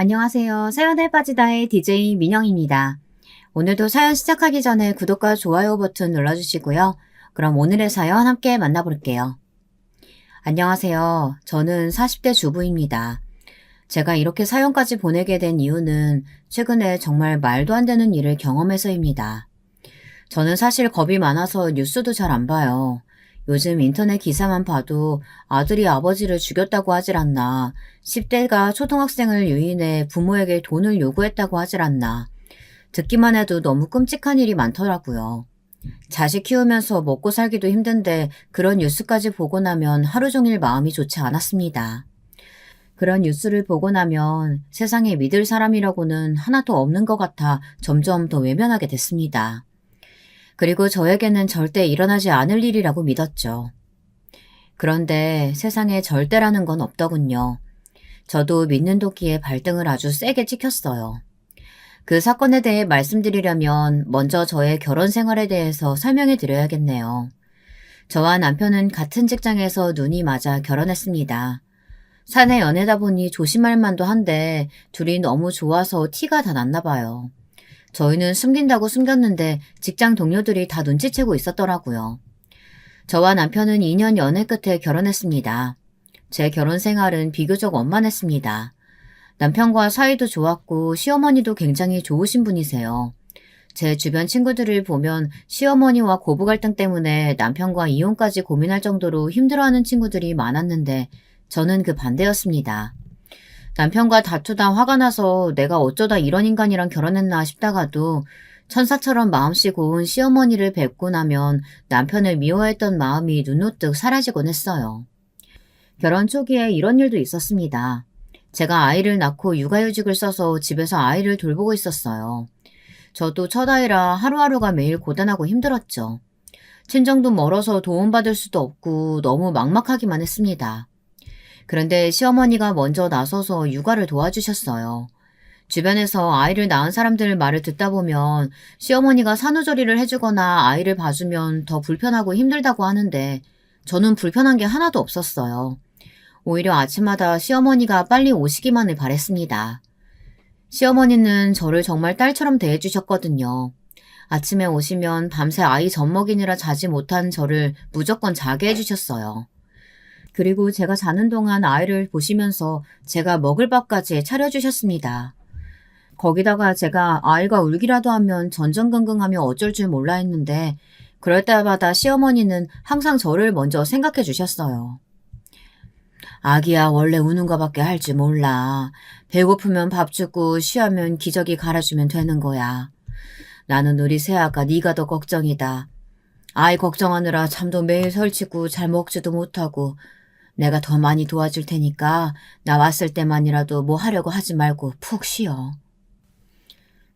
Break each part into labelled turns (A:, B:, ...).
A: 안녕하세요. 사연에 빠지다의 DJ 민영입니다. 오늘도 사연 시작하기 전에 구독과 좋아요 버튼 눌러주시고요. 그럼 오늘의 사연 함께 만나볼게요. 안녕하세요. 저는 40대 주부입니다. 제가 이렇게 사연까지 보내게 된 이유는 최근에 정말 말도 안 되는 일을 경험해서입니다. 저는 사실 겁이 많아서 뉴스도 잘 안 봐요. 요즘 인터넷 기사만 봐도 아들이 아버지를 죽였다고 하질 않나, 10대가 초등학생을 유인해 부모에게 돈을 요구했다고 하질 않나, 듣기만 해도 너무 끔찍한 일이 많더라고요. 자식 키우면서 먹고 살기도 힘든데 그런 뉴스까지 보고 나면 하루 종일 마음이 좋지 않았습니다. 그런 뉴스를 보고 나면 세상에 믿을 사람이라고는 하나도 없는 것 같아 점점 더 외면하게 됐습니다. 그리고 저에게는 절대 일어나지 않을 일이라고 믿었죠. 그런데 세상에 절대라는 건 없더군요. 저도 믿는 도끼에 발등을 아주 세게 찍혔어요. 그 사건에 대해 말씀드리려면 먼저 저의 결혼 생활에 대해서 설명해 드려야겠네요. 저와 남편은 같은 직장에서 눈이 맞아 결혼했습니다. 사내 연애다 보니 조심할 만도 한데 둘이 너무 좋아서 티가 다 났나 봐요. 저희는 숨긴다고 숨겼는데 직장 동료들이 다 눈치채고 있었더라고요. 저와 남편은 2년 연애 끝에 결혼했습니다. 제 결혼 생활은 비교적 원만했습니다. 남편과 사이도 좋았고 시어머니도 굉장히 좋으신 분이세요. 제 주변 친구들을 보면 시어머니와 고부 갈등 때문에 남편과 이혼까지 고민할 정도로 힘들어하는 친구들이 많았는데 저는 그 반대였습니다. 남편과 다투다 화가 나서 내가 어쩌다 이런 인간이랑 결혼했나 싶다가도 천사처럼 마음씨 고운 시어머니를 뵙고 나면 남편을 미워했던 마음이 눈우뚝 사라지곤 했어요. 결혼 초기에 이런 일도 있었습니다. 제가 아이를 낳고 육아휴직을 써서 집에서 아이를 돌보고 있었어요. 저도 첫 아이라 하루하루가 매일 고단하고 힘들었죠. 친정도 멀어서 도움받을 수도 없고 너무 막막하기만 했습니다. 그런데 시어머니가 먼저 나서서 육아를 도와주셨어요. 주변에서 아이를 낳은 사람들 말을 듣다 보면 시어머니가 산후조리를 해주거나 아이를 봐주면 더 불편하고 힘들다고 하는데 저는 불편한 게 하나도 없었어요. 오히려 아침마다 시어머니가 빨리 오시기만을 바랬습니다. 시어머니는 저를 정말 딸처럼 대해주셨거든요. 아침에 오시면 밤새 아이 젖먹이느라 자지 못한 저를 무조건 자게 해주셨어요. 그리고 제가 자는 동안 아이를 보시면서 제가 먹을 밥까지 차려주셨습니다. 거기다가 제가 아이가 울기라도 하면 전전긍긍하며 어쩔 줄 몰라 했는데 그럴 때마다 시어머니는 항상 저를 먼저 생각해 주셨어요. 아기야 원래 우는 거밖에 할 줄 몰라. 배고프면 밥 주고 쉬하면 기저귀 갈아주면 되는 거야. 나는 우리 새아가 네가 더 걱정이다. 아이 걱정하느라 잠도 매일 설치고 잘 먹지도 못하고 내가 더 많이 도와줄 테니까 나 왔을 때만이라도 뭐 하려고 하지 말고 푹 쉬어.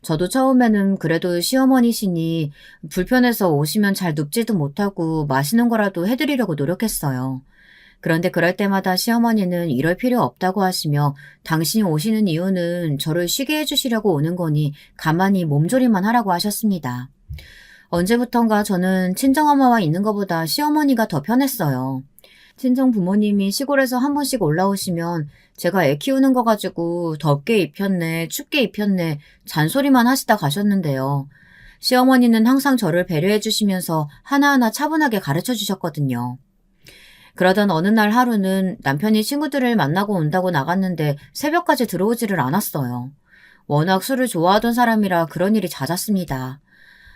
A: 저도 처음에는 그래도 시어머니시니 불편해서 오시면 잘 눕지도 못하고 맛있는 거라도 해드리려고 노력했어요. 그런데 그럴 때마다 시어머니는 이럴 필요 없다고 하시며 당신이 오시는 이유는 저를 쉬게 해주시려고 오는 거니 가만히 몸조리만 하라고 하셨습니다. 언제부턴가 저는 친정엄마와 있는 것보다 시어머니가 더 편했어요. 친정 부모님이 시골에서 한 번씩 올라오시면 제가 애 키우는 거 가지고 덥게 입혔네, 춥게 입혔네 잔소리만 하시다 가셨는데요. 시어머니는 항상 저를 배려해 주시면서 하나하나 차분하게 가르쳐 주셨거든요. 그러던 어느 날 하루는 남편이 친구들을 만나고 온다고 나갔는데 새벽까지 들어오지를 않았어요. 워낙 술을 좋아하던 사람이라 그런 일이 잦았습니다.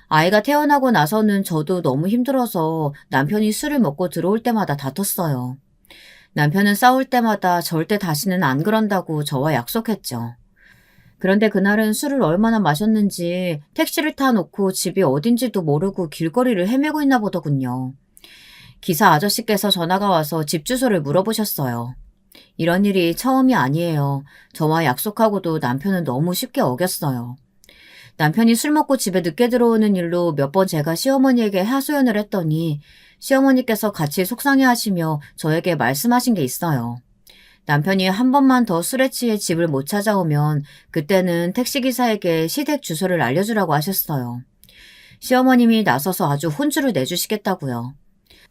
A: 아이가 태어나고 나서는 저도 너무 힘들어서 남편이 술을 먹고 들어올 때마다 다퉜어요. 남편은 싸울 때마다 절대 다시는 안 그런다고 저와 약속했죠. 그런데 그날은 술을 얼마나 마셨는지 택시를 타놓고 집이 어딘지도 모르고 길거리를 헤매고 있나 보더군요. 기사 아저씨께서 전화가 와서 집 주소를 물어보셨어요. 이런 일이 처음이 아니에요. 저와 약속하고도 남편은 너무 쉽게 어겼어요. 남편이 술 먹고 집에 늦게 들어오는 일로 몇 번 제가 시어머니에게 하소연을 했더니 시어머니께서 같이 속상해하시며 저에게 말씀하신 게 있어요. 남편이 한 번만 더 술에 취해 집을 못 찾아오면 그때는 택시기사에게 시댁 주소를 알려주라고 하셨어요. 시어머님이 나서서 아주 혼주를 내주시겠다고요.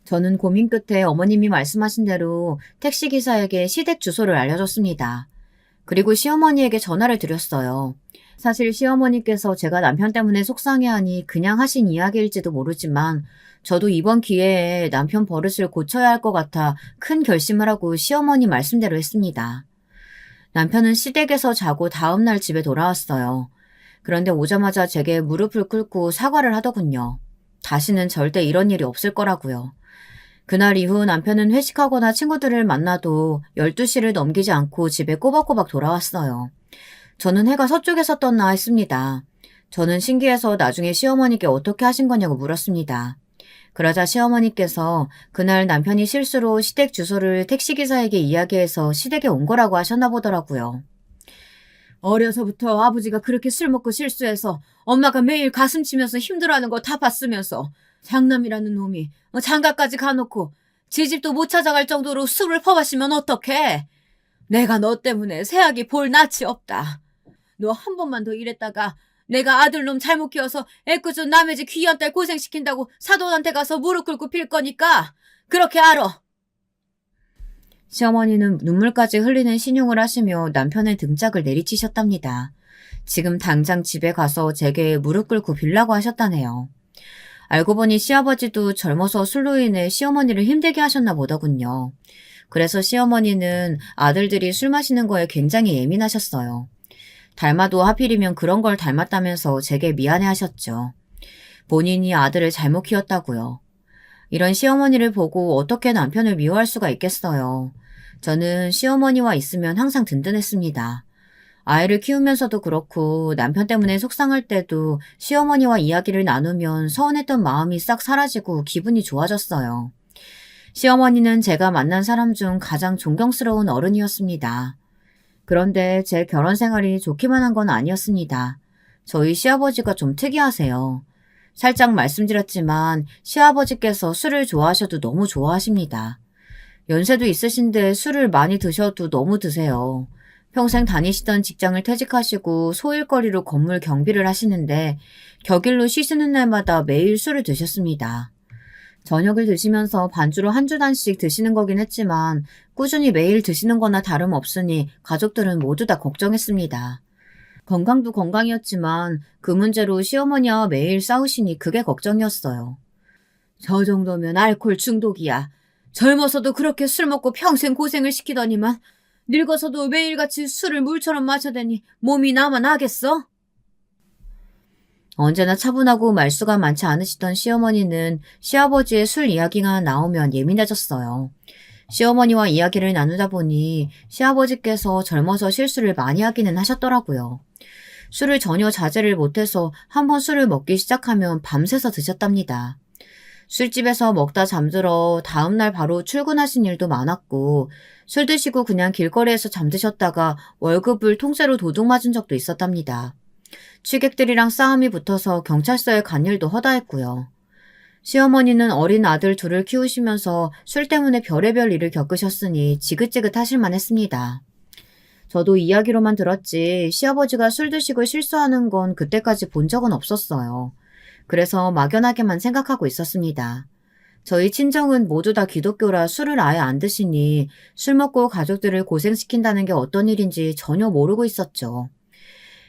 A: 저는 고민 끝에 어머님이 말씀하신 대로 택시기사에게 시댁 주소를 알려줬습니다. 그리고 시어머니에게 전화를 드렸어요. 사실 시어머니께서 제가 남편 때문에 속상해하니 그냥 하신 이야기일지도 모르지만 저도 이번 기회에 남편 버릇을 고쳐야 할 것 같아 큰 결심을 하고 시어머니 말씀대로 했습니다. 남편은 시댁에서 자고 다음날 집에 돌아왔어요. 그런데 오자마자 제게 무릎을 꿇고 사과를 하더군요. 다시는 절대 이런 일이 없을 거라고요. 그날 이후 남편은 회식하거나 친구들을 만나도 12시를 넘기지 않고 집에 꼬박꼬박 돌아왔어요. 저는 해가 서쪽에서 떴나 했습니다. 저는 신기해서 나중에 시어머니께 어떻게 하신 거냐고 물었습니다. 그러자 시어머니께서 그날 남편이 실수로 시댁 주소를 택시기사에게 이야기해서 시댁에 온 거라고 하셨나 보더라고요. 어려서부터 아버지가 그렇게 술 먹고 실수해서 엄마가 매일 가슴 치면서 힘들어하는 거 다 봤으면서 장남이라는 놈이 장가까지 가놓고 지집도 못 찾아갈 정도로 술을 퍼마시면 어떡해? 내가 너 때문에 새아기 볼 낯이 없다. 너 한 번만 더 이랬다가 내가 아들놈 잘못 키워서 애꿎은 남의 집 귀한 딸 고생시킨다고 사돈한테 가서 무릎 꿇고 빌 거니까 그렇게 알아. 시어머니는 눈물까지 흘리는 신용을 하시며 남편의 등짝을 내리치셨답니다. 지금 당장 집에 가서 제게 무릎 꿇고 빌라고 하셨다네요. 알고 보니 시아버지도 젊어서 술로 인해 시어머니를 힘들게 하셨나 보더군요. 그래서 시어머니는 아들들이 술 마시는 거에 굉장히 예민하셨어요. 닮아도 하필이면 그런 걸 닮았다면서 제게 미안해하셨죠. 본인이 아들을 잘못 키웠다고요. 이런 시어머니를 보고 어떻게 남편을 미워할 수가 있겠어요. 저는 시어머니와 있으면 항상 든든했습니다. 아이를 키우면서도 그렇고 남편 때문에 속상할 때도 시어머니와 이야기를 나누면 서운했던 마음이 싹 사라지고 기분이 좋아졌어요. 시어머니는 제가 만난 사람 중 가장 존경스러운 어른이었습니다. 그런데 제 결혼 생활이 좋기만 한 건 아니었습니다. 저희 시아버지가 좀 특이하세요. 살짝 말씀드렸지만 시아버지께서 술을 좋아하셔도 너무 좋아하십니다. 연세도 있으신데 술을 많이 드셔도 너무 드세요. 평생 다니시던 직장을 퇴직하시고 소일거리로 건물 경비를 하시는데 격일로 쉬시는 날마다 매일 술을 드셨습니다. 저녁을 드시면서 반주로 한 주단씩 드시는 거긴 했지만 꾸준히 매일 드시는 거나 다름없으니 가족들은 모두 다 걱정했습니다. 건강도 건강이었지만 그 문제로 시어머니와 매일 싸우시니 그게 걱정이었어요. 저 정도면 알코올 중독이야. 젊어서도 그렇게 술 먹고 평생 고생을 시키더니만 늙어서도 매일같이 술을 물처럼 마셔대니 몸이 나만 하겠어? 언제나 차분하고 말수가 많지 않으시던 시어머니는 시아버지의 술 이야기가 나오면 예민해졌어요. 시어머니와 이야기를 나누다 보니 시아버지께서 젊어서 실수를 많이 하기는 하셨더라고요. 술을 전혀 자제를 못해서 한번 술을 먹기 시작하면 밤새서 드셨답니다. 술집에서 먹다 잠들어 다음날 바로 출근하신 일도 많았고 술 드시고 그냥 길거리에서 잠드셨다가 월급을 통째로 도둑 맞은 적도 있었답니다. 취객들이랑 싸움이 붙어서 경찰서에 간 일도 허다했고요. 시어머니는 어린 아들 둘을 키우시면서 술 때문에 별의별 일을 겪으셨으니 지긋지긋하실만 했습니다. 저도 이야기로만 들었지 시아버지가 술 드시고 실수하는 건 그때까지 본 적은 없었어요. 그래서 막연하게만 생각하고 있었습니다. 저희 친정은 모두 다 기독교라 술을 아예 안 드시니 술 먹고 가족들을 고생시킨다는 게 어떤 일인지 전혀 모르고 있었죠.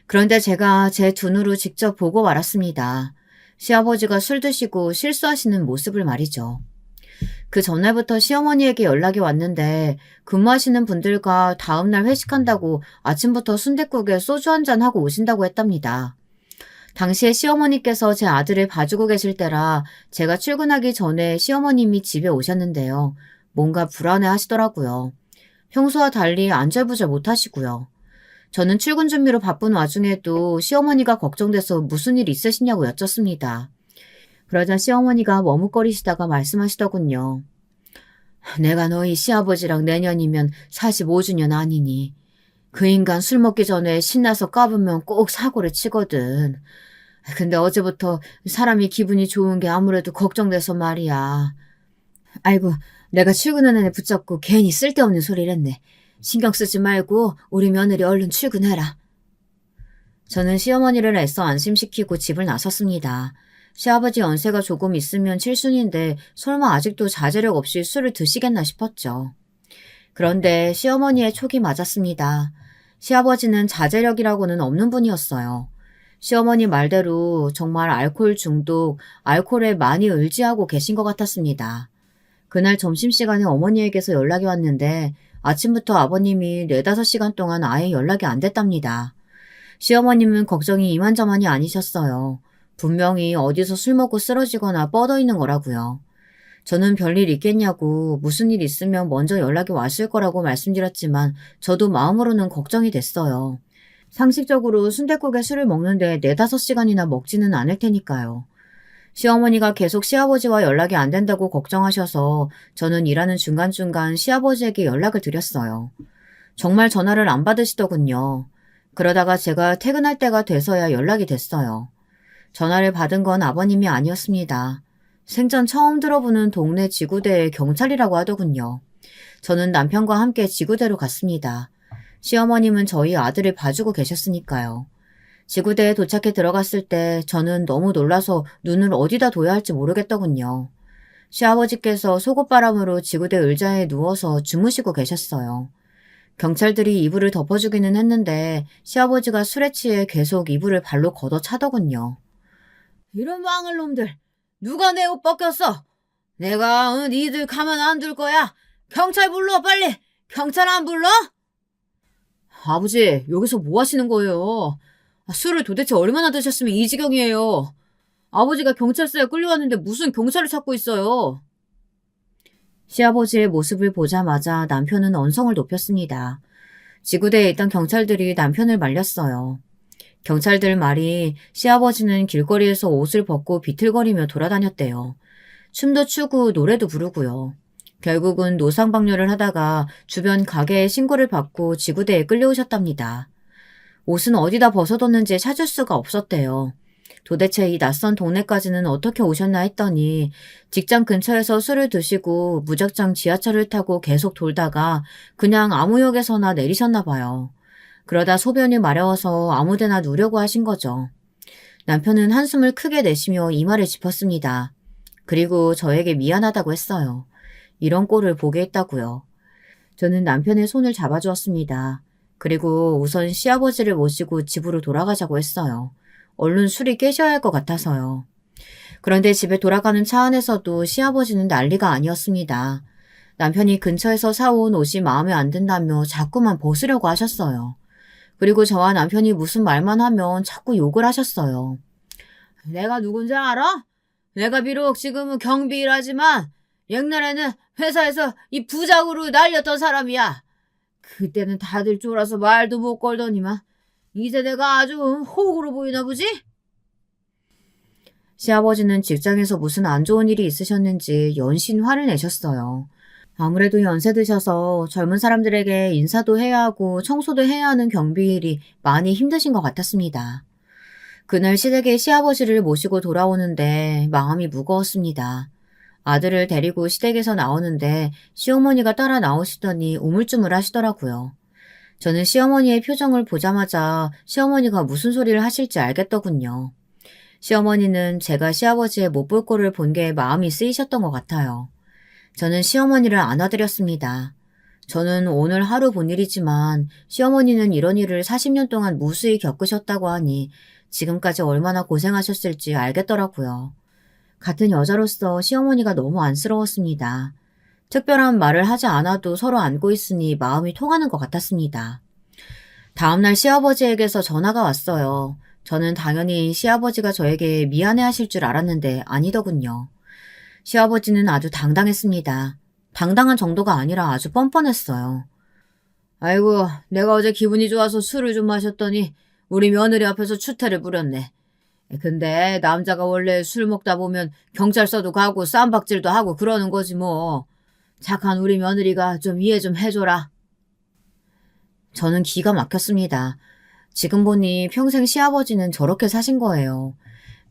A: 그런데 제가 제 두 눈으로 직접 보고 말았습니다. 시아버지가 술 드시고 실수하시는 모습을 말이죠. 그 전날부터 시어머니에게 연락이 왔는데 근무하시는 분들과 다음날 회식한다고 아침부터 순댓국에 소주 한잔 하고 오신다고 했답니다. 당시에 시어머니께서 제 아들을 봐주고 계실 때라 제가 출근하기 전에 시어머님이 집에 오셨는데요. 뭔가 불안해 하시더라고요. 평소와 달리 안절부절 못 하시고요. 저는 출근 준비로 바쁜 와중에도 시어머니가 걱정돼서 무슨 일 있으시냐고 여쭙습니다. 그러자 시어머니가 머뭇거리시다가 말씀하시더군요. 내가 너희 시아버지랑 내년이면 45주년 아니니. 그 인간 술 먹기 전에 신나서 까부면 꼭 사고를 치거든. 근데 어제부터 사람이 기분이 좋은 게 아무래도 걱정돼서 말이야. 아이고, 내가 출근하는 애 붙잡고 괜히 쓸데없는 소리를 했네. 신경 쓰지 말고 우리 며느리 얼른 출근해라. 저는 시어머니를 애써 안심시키고 집을 나섰습니다. 시아버지 연세가 조금 있으면 칠순인데 설마 아직도 자제력 없이 술을 드시겠나 싶었죠. 그런데 시어머니의 촉이 맞았습니다. 시아버지는 자제력이라고는 없는 분이었어요. 시어머니 말대로 정말 알코올 중독, 알코올에 많이 의지하고 계신 것 같았습니다. 그날 점심시간에 어머니에게서 연락이 왔는데 아침부터 아버님이 4~5시간 동안 아예 연락이 안 됐답니다. 시어머님은 걱정이 이만저만이 아니셨어요. 분명히 어디서 술 먹고 쓰러지거나 뻗어 있는 거라고요. 저는 별일 있겠냐고 무슨 일 있으면 먼저 연락이 왔을 거라고 말씀드렸지만 저도 마음으로는 걱정이 됐어요. 상식적으로 순댓국에 술을 먹는데 4~5시간이나 먹지는 않을 테니까요. 시어머니가 계속 시아버지와 연락이 안 된다고 걱정하셔서 저는 일하는 중간중간 시아버지에게 연락을 드렸어요. 정말 전화를 안 받으시더군요. 그러다가 제가 퇴근할 때가 돼서야 연락이 됐어요. 전화를 받은 건 아버님이 아니었습니다. 생전 처음 들어보는 동네 지구대의 경찰이라고 하더군요. 저는 남편과 함께 지구대로 갔습니다. 시어머님은 저희 아들을 봐주고 계셨으니까요. 지구대에 도착해 들어갔을 때 저는 너무 놀라서 눈을 어디다 둬야 할지 모르겠더군요. 시아버지께서 속옷바람으로 지구대 의자에 누워서 주무시고 계셨어요. 경찰들이 이불을 덮어주기는 했는데 시아버지가 술에 취해 계속 이불을 발로 걷어차더군요. 이런 망할 놈들! 누가 내 옷 벗겼어? 내가 니들 가만 안 둘 거야. 경찰 불러 빨리. 경찰 안 불러? 아버지, 여기서 뭐 하시는 거예요? 술을 도대체 얼마나 드셨으면 이 지경이에요. 아버지가 경찰서에 끌려왔는데 무슨 경찰을 찾고 있어요. 시아버지의 모습을 보자마자 남편은 언성을 높였습니다. 지구대에 있던 경찰들이 남편을 말렸어요. 경찰들 말이 시아버지는 길거리에서 옷을 벗고 비틀거리며 돌아다녔대요. 춤도 추고 노래도 부르고요. 결국은 노상방뇨를 하다가 주변 가게에 신고를 받고 지구대에 끌려오셨답니다. 옷은 어디다 벗어뒀는지 찾을 수가 없었대요. 도대체 이 낯선 동네까지는 어떻게 오셨나 했더니 직장 근처에서 술을 드시고 무작정 지하철을 타고 계속 돌다가 그냥 아무 역에서나 내리셨나 봐요. 그러다 소변이 마려워서 아무데나 누려고 하신 거죠. 남편은 한숨을 크게 내쉬며 이마를 짚었습니다. 그리고 저에게 미안하다고 했어요. 이런 꼴을 보게 했다고요. 저는 남편의 손을 잡아주었습니다. 그리고 우선 시아버지를 모시고 집으로 돌아가자고 했어요. 얼른 술이 깨셔야 할 것 같아서요. 그런데 집에 돌아가는 차 안에서도 시아버지는 난리가 아니었습니다. 남편이 근처에서 사온 옷이 마음에 안 든다며 자꾸만 벗으려고 하셨어요. 그리고 저와 남편이 무슨 말만 하면 자꾸 욕을 하셨어요. 내가 누군지 알아? 내가 비록 지금은 경비 일하지만 옛날에는 회사에서 이 부장으로 날렸던 사람이야. 그때는 다들 쫄아서 말도 못 걸더니만 이제 내가 아주 호구로 보이나 보지? 시아버지는 직장에서 무슨 안 좋은 일이 있으셨는지 연신 화를 내셨어요. 아무래도 연세 드셔서 젊은 사람들에게 인사도 해야 하고 청소도 해야 하는 경비일이 많이 힘드신 것 같았습니다. 그날 시댁에 시아버지를 모시고 돌아오는데 마음이 무거웠습니다. 아들을 데리고 시댁에서 나오는데 시어머니가 따라 나오시더니 우물쭈물 하시더라고요. 저는 시어머니의 표정을 보자마자 시어머니가 무슨 소리를 하실지 알겠더군요. 시어머니는 제가 시아버지의 못 볼 꼴을 본 게 마음이 쓰이셨던 것 같아요. 저는 시어머니를 안아드렸습니다. 저는 오늘 하루 본 일이지만 시어머니는 이런 일을 40년 동안 무수히 겪으셨다고 하니 지금까지 얼마나 고생하셨을지 알겠더라고요. 같은 여자로서 시어머니가 너무 안쓰러웠습니다. 특별한 말을 하지 않아도 서로 안고 있으니 마음이 통하는 것 같았습니다. 다음날 시아버지에게서 전화가 왔어요. 저는 당연히 시아버지가 저에게 미안해하실 줄 알았는데 아니더군요. 시아버지는 아주 당당했습니다. 당당한 정도가 아니라 아주 뻔뻔했어요. 아이고, 내가 어제 기분이 좋아서 술을 좀 마셨더니 우리 며느리 앞에서 추태를 부렸네. 근데 남자가 원래 술 먹다 보면 경찰서도 가고 쌈박질도 하고 그러는 거지 뭐. 착한 우리 며느리가 좀 이해 좀 해줘라. 저는 기가 막혔습니다. 지금 보니 평생 시아버지는 저렇게 사신 거예요.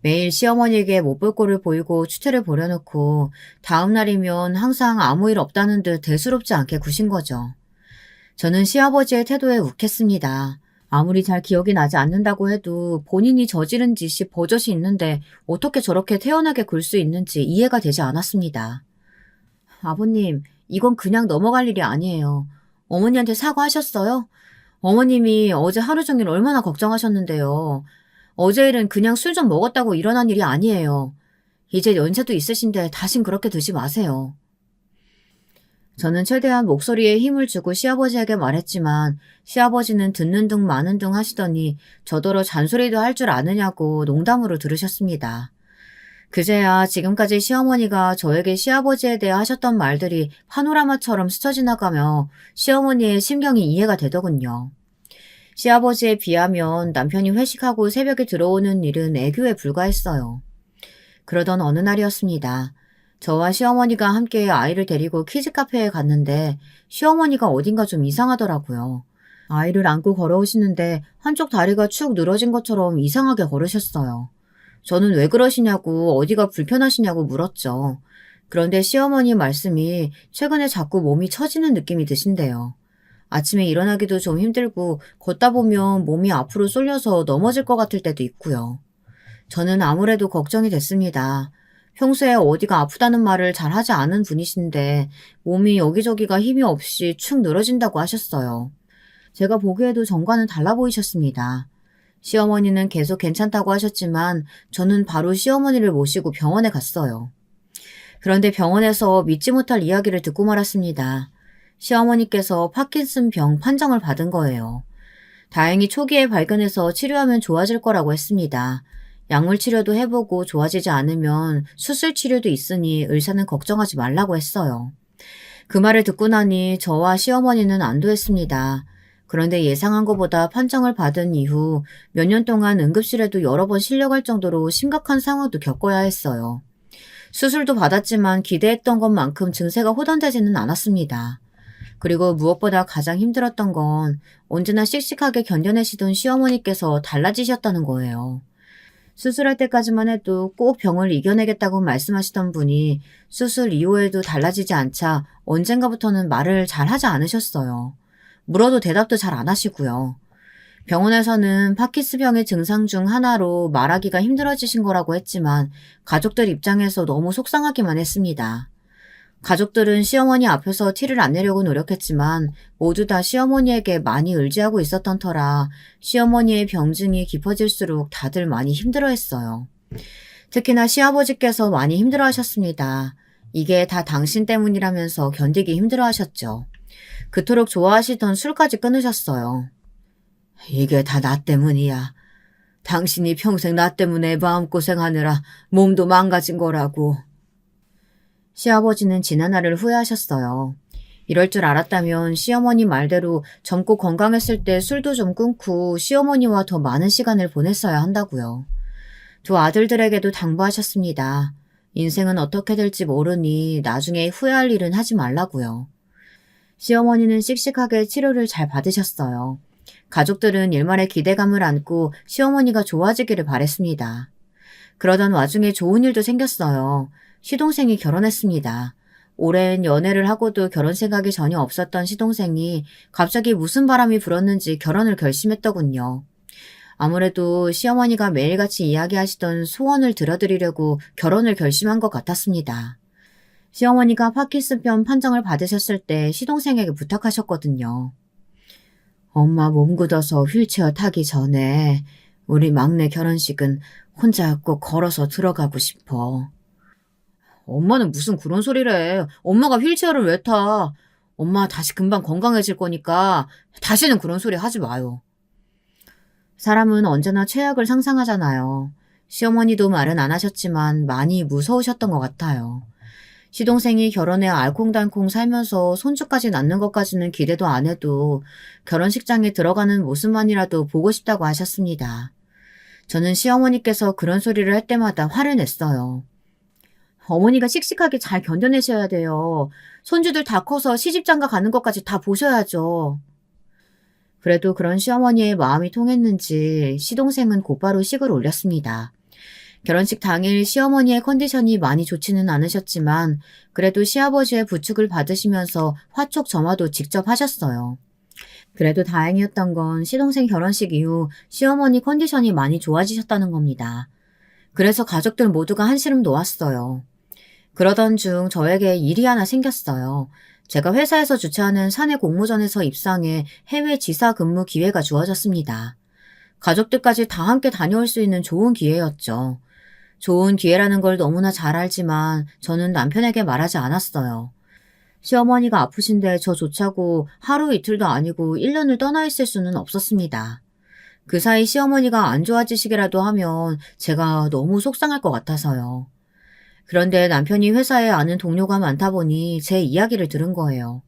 A: 매일 시어머니에게 못 볼 꼴을 보이고 추태를 벌여놓고 다음 날이면 항상 아무 일 없다는 듯 대수롭지 않게 구신 거죠. 저는 시아버지의 태도에 욱했습니다. 아무리 잘 기억이 나지 않는다고 해도 본인이 저지른 짓이 버젓이 있는데 어떻게 저렇게 태연하게 굴 수 있는지 이해가 되지 않았습니다. 아버님, 이건 그냥 넘어갈 일이 아니에요. 어머니한테 사과하셨어요? 어머님이 어제 하루 종일 얼마나 걱정하셨는데요. 어제 일은 그냥 술 좀 먹었다고 일어난 일이 아니에요. 이제 연세도 있으신데 다신 그렇게 드지 마세요. 저는 최대한 목소리에 힘을 주고 시아버지에게 말했지만 시아버지는 듣는 둥 마는 둥 하시더니 저더러 잔소리도 할 줄 아느냐고 농담으로 들으셨습니다. 그제야 지금까지 시어머니가 저에게 시아버지에 대해 하셨던 말들이 파노라마처럼 스쳐 지나가며 시어머니의 심경이 이해가 되더군요. 시아버지에 비하면 남편이 회식하고 새벽에 들어오는 일은 애교에 불과했어요. 그러던 어느 날이었습니다. 저와 시어머니가 함께 아이를 데리고 키즈 카페에 갔는데 시어머니가 어딘가 좀 이상하더라고요. 아이를 안고 걸어오시는데 한쪽 다리가 축 늘어진 것처럼 이상하게 걸으셨어요. 저는 왜 그러시냐고 어디가 불편하시냐고 물었죠. 그런데 시어머니 말씀이 최근에 자꾸 몸이 처지는 느낌이 드신대요. 아침에 일어나기도 좀 힘들고 걷다 보면 몸이 앞으로 쏠려서 넘어질 것 같을 때도 있고요. 저는 아무래도 걱정이 됐습니다. 평소에 어디가 아프다는 말을 잘 하지 않은 분이신데 몸이 여기저기가 힘이 없이 축 늘어진다고 하셨어요. 제가 보기에도 전과는 달라 보이셨습니다. 시어머니는 계속 괜찮다고 하셨지만 저는 바로 시어머니를 모시고 병원에 갔어요. 그런데 병원에서 믿지 못할 이야기를 듣고 말았습니다. 시어머니께서 파킨슨 병 판정을 받은 거예요. 다행히 초기에 발견해서 치료하면 좋아질 거라고 했습니다. 약물 치료도 해보고 좋아지지 않으면 수술 치료도 있으니 의사는 걱정하지 말라고 했어요. 그 말을 듣고 나니 저와 시어머니는 안도했습니다. 그런데 예상한 것보다 판정을 받은 이후 몇 년 동안 응급실에도 여러 번 실려갈 정도로 심각한 상황도 겪어야 했어요. 수술도 받았지만 기대했던 것만큼 증세가 호전되지는 않았습니다. 그리고 무엇보다 가장 힘들었던 건 언제나 씩씩하게 견뎌내시던 시어머니께서 달라지셨다는 거예요. 수술할 때까지만 해도 꼭 병을 이겨내겠다고 말씀하시던 분이 수술 이후에도 달라지지 않자 언젠가부터는 말을 잘 하지 않으셨어요. 물어도 대답도 잘 안 하시고요. 병원에서는 파킨슨병의 증상 중 하나로 말하기가 힘들어지신 거라고 했지만 가족들 입장에서 너무 속상하기만 했습니다. 가족들은 시어머니 앞에서 티를 안 내려고 노력했지만 모두 다 시어머니에게 많이 의지하고 있었던 터라 시어머니의 병증이 깊어질수록 다들 많이 힘들어했어요. 특히나 시아버지께서 많이 힘들어하셨습니다. 이게 다 당신 때문이라면서 견디기 힘들어하셨죠. 그토록 좋아하시던 술까지 끊으셨어요. 이게 다 나 때문이야. 당신이 평생 나 때문에 마음고생하느라 몸도 망가진 거라고. 시아버지는 지난날을 후회하셨어요. 이럴 줄 알았다면 시어머니 말대로 젊고 건강했을 때 술도 좀 끊고 시어머니와 더 많은 시간을 보냈어야 한다고요. 두 아들들에게도 당부하셨습니다. 인생은 어떻게 될지 모르니 나중에 후회할 일은 하지 말라고요. 시어머니는 씩씩하게 치료를 잘 받으셨어요. 가족들은 일말의 기대감을 안고 시어머니가 좋아지기를 바랬습니다. 그러던 와중에 좋은 일도 생겼어요. 시동생이 결혼했습니다. 오랜 연애를 하고도 결혼 생각이 전혀 없었던 시동생이 갑자기 무슨 바람이 불었는지 결혼을 결심했더군요. 아무래도 시어머니가 매일같이 이야기하시던 소원을 들어드리려고 결혼을 결심한 것 같았습니다. 시어머니가 파킨슨병 판정을 받으셨을 때 시동생에게 부탁하셨거든요. 엄마 몸 굳어서 휠체어 타기 전에 우리 막내 결혼식은 혼자 꼭 걸어서 들어가고 싶어. 엄마는 무슨 그런 소리를 해. 엄마가 휠체어를 왜 타? 엄마 다시 금방 건강해질 거니까 다시는 그런 소리 하지 마요. 사람은 언제나 최악을 상상하잖아요. 시어머니도 말은 안 하셨지만 많이 무서우셨던 것 같아요. 시동생이 결혼해 알콩달콩 살면서 손주까지 낳는 것까지는 기대도 안 해도 결혼식장에 들어가는 모습만이라도 보고 싶다고 하셨습니다. 저는 시어머니께서 그런 소리를 할 때마다 화를 냈어요. 어머니가 씩씩하게 잘 견뎌내셔야 돼요. 손주들 다 커서 시집장가 가는 것까지 다 보셔야죠. 그래도 그런 시어머니의 마음이 통했는지 시동생은 곧바로 식을 올렸습니다. 결혼식 당일 시어머니의 컨디션이 많이 좋지는 않으셨지만 그래도 시아버지의 부축을 받으시면서 화촉점화도 직접 하셨어요. 그래도 다행이었던 건 시동생 결혼식 이후 시어머니 컨디션이 많이 좋아지셨다는 겁니다. 그래서 가족들 모두가 한시름 놓았어요. 그러던 중 저에게 일이 하나 생겼어요. 제가 회사에서 주최하는 사내 공모전에서 입상해 해외 지사 근무 기회가 주어졌습니다. 가족들까지 다 함께 다녀올 수 있는 좋은 기회였죠. 좋은 기회라는 걸 너무나 잘 알지만 저는 남편에게 말하지 않았어요. 시어머니가 아프신데 저 조차고 하루 이틀도 아니고 1년을 떠나 있을 수는 없었습니다. 그 사이 시어머니가 안 좋아지시기라도 하면 제가 너무 속상할 것 같아서요. 그런데 남편이 회사에 아는 동료가 많다 보니 제 이야기를 들은 거예요.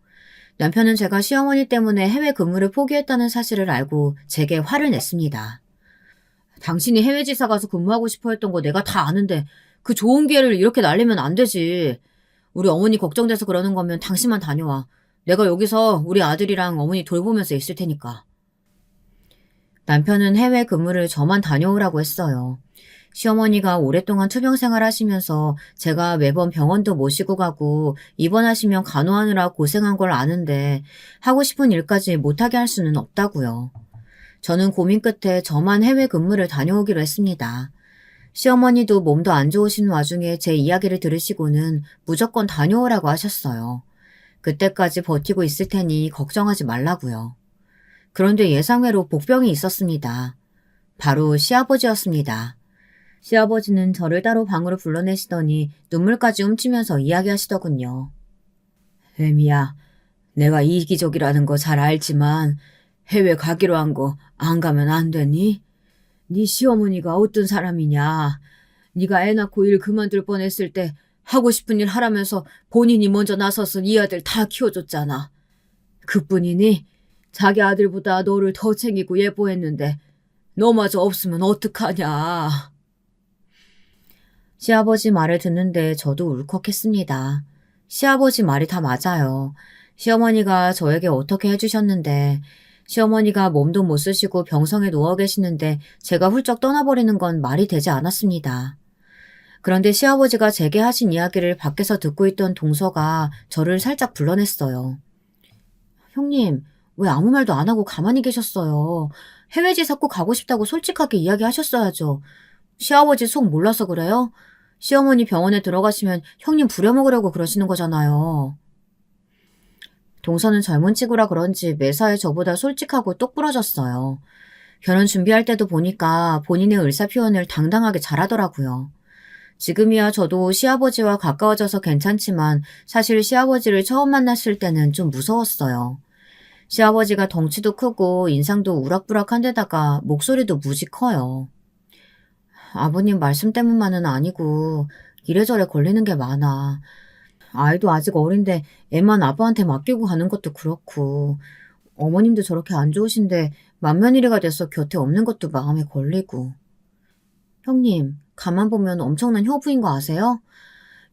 A: 남편은 제가 시어머니 때문에 해외 근무를 포기했다는 사실을 알고 제게 화를 냈습니다. 당신이 해외 지사 가서 근무하고 싶어 했던 거 내가 다 아는데 그 좋은 기회를 이렇게 날리면 안 되지. 우리 어머니 걱정돼서 그러는 거면 당신만 다녀와. 내가 여기서 우리 아들이랑 어머니 돌보면서 있을 테니까. 남편은 해외 근무를 저만 다녀오라고 했어요. 시어머니가 오랫동안 투병 생활하시면서 제가 매번 병원도 모시고 가고 입원하시면 간호하느라 고생한 걸 아는데 하고 싶은 일까지 못하게 할 수는 없다고요. 저는 고민 끝에 저만 해외 근무를 다녀오기로 했습니다. 시어머니도 몸도 안 좋으신 와중에 제 이야기를 들으시고는 무조건 다녀오라고 하셨어요. 그때까지 버티고 있을 테니 걱정하지 말라고요. 그런데 예상외로 복병이 있었습니다. 바로 시아버지였습니다. 시아버지는 저를 따로 방으로 불러내시더니 눈물까지 훔치면서 이야기하시더군요. 혜미야, 내가 이기적이라는 거 잘 알지만 해외 가기로 한 거 안 가면 안 되니? 네 시어머니가 어떤 사람이냐? 네가 애 낳고 일 그만둘 뻔했을 때 하고 싶은 일 하라면서 본인이 먼저 나서서 네 아들 다 키워줬잖아. 그뿐이니? 자기 아들보다 너를 더 챙기고 예뻐했는데 너마저 없으면 어떡하냐. 시아버지 말을 듣는데 저도 울컥했습니다. 시아버지 말이 다 맞아요. 시어머니가 저에게 어떻게 해주셨는데 시어머니가 몸도 못 쓰시고 병성에 누워 계시는데 제가 훌쩍 떠나버리는 건 말이 되지 않았습니다. 그런데 시아버지가 제게 하신 이야기를 밖에서 듣고 있던 동서가 저를 살짝 불러냈어요. 형님, 왜 아무 말도 안 하고 가만히 계셨어요? 해외 지사 꼭 가고 싶다고 솔직하게 이야기하셨어야죠. 시아버지 속 몰라서 그래요? 시어머니 병원에 들어가시면 형님 부려먹으려고 그러시는 거잖아요. 동서는 젊은 친구라 그런지 매사에 저보다 솔직하고 똑부러졌어요. 결혼 준비할 때도 보니까 본인의 의사표현을 당당하게 잘하더라고요. 지금이야 저도 시아버지와 가까워져서 괜찮지만 사실 시아버지를 처음 만났을 때는 좀 무서웠어요. 시아버지가 덩치도 크고 인상도 우락부락한 데다가 목소리도 무지 커요. 아버님 말씀 때문만은 아니고 이래저래 걸리는 게 많아. 아이도 아직 어린데 애만 아빠한테 맡기고 가는 것도 그렇고 어머님도 저렇게 안 좋으신데 만면일이가 돼서 곁에 없는 것도 마음에 걸리고. 형님, 가만 보면 엄청난 효부인 거 아세요?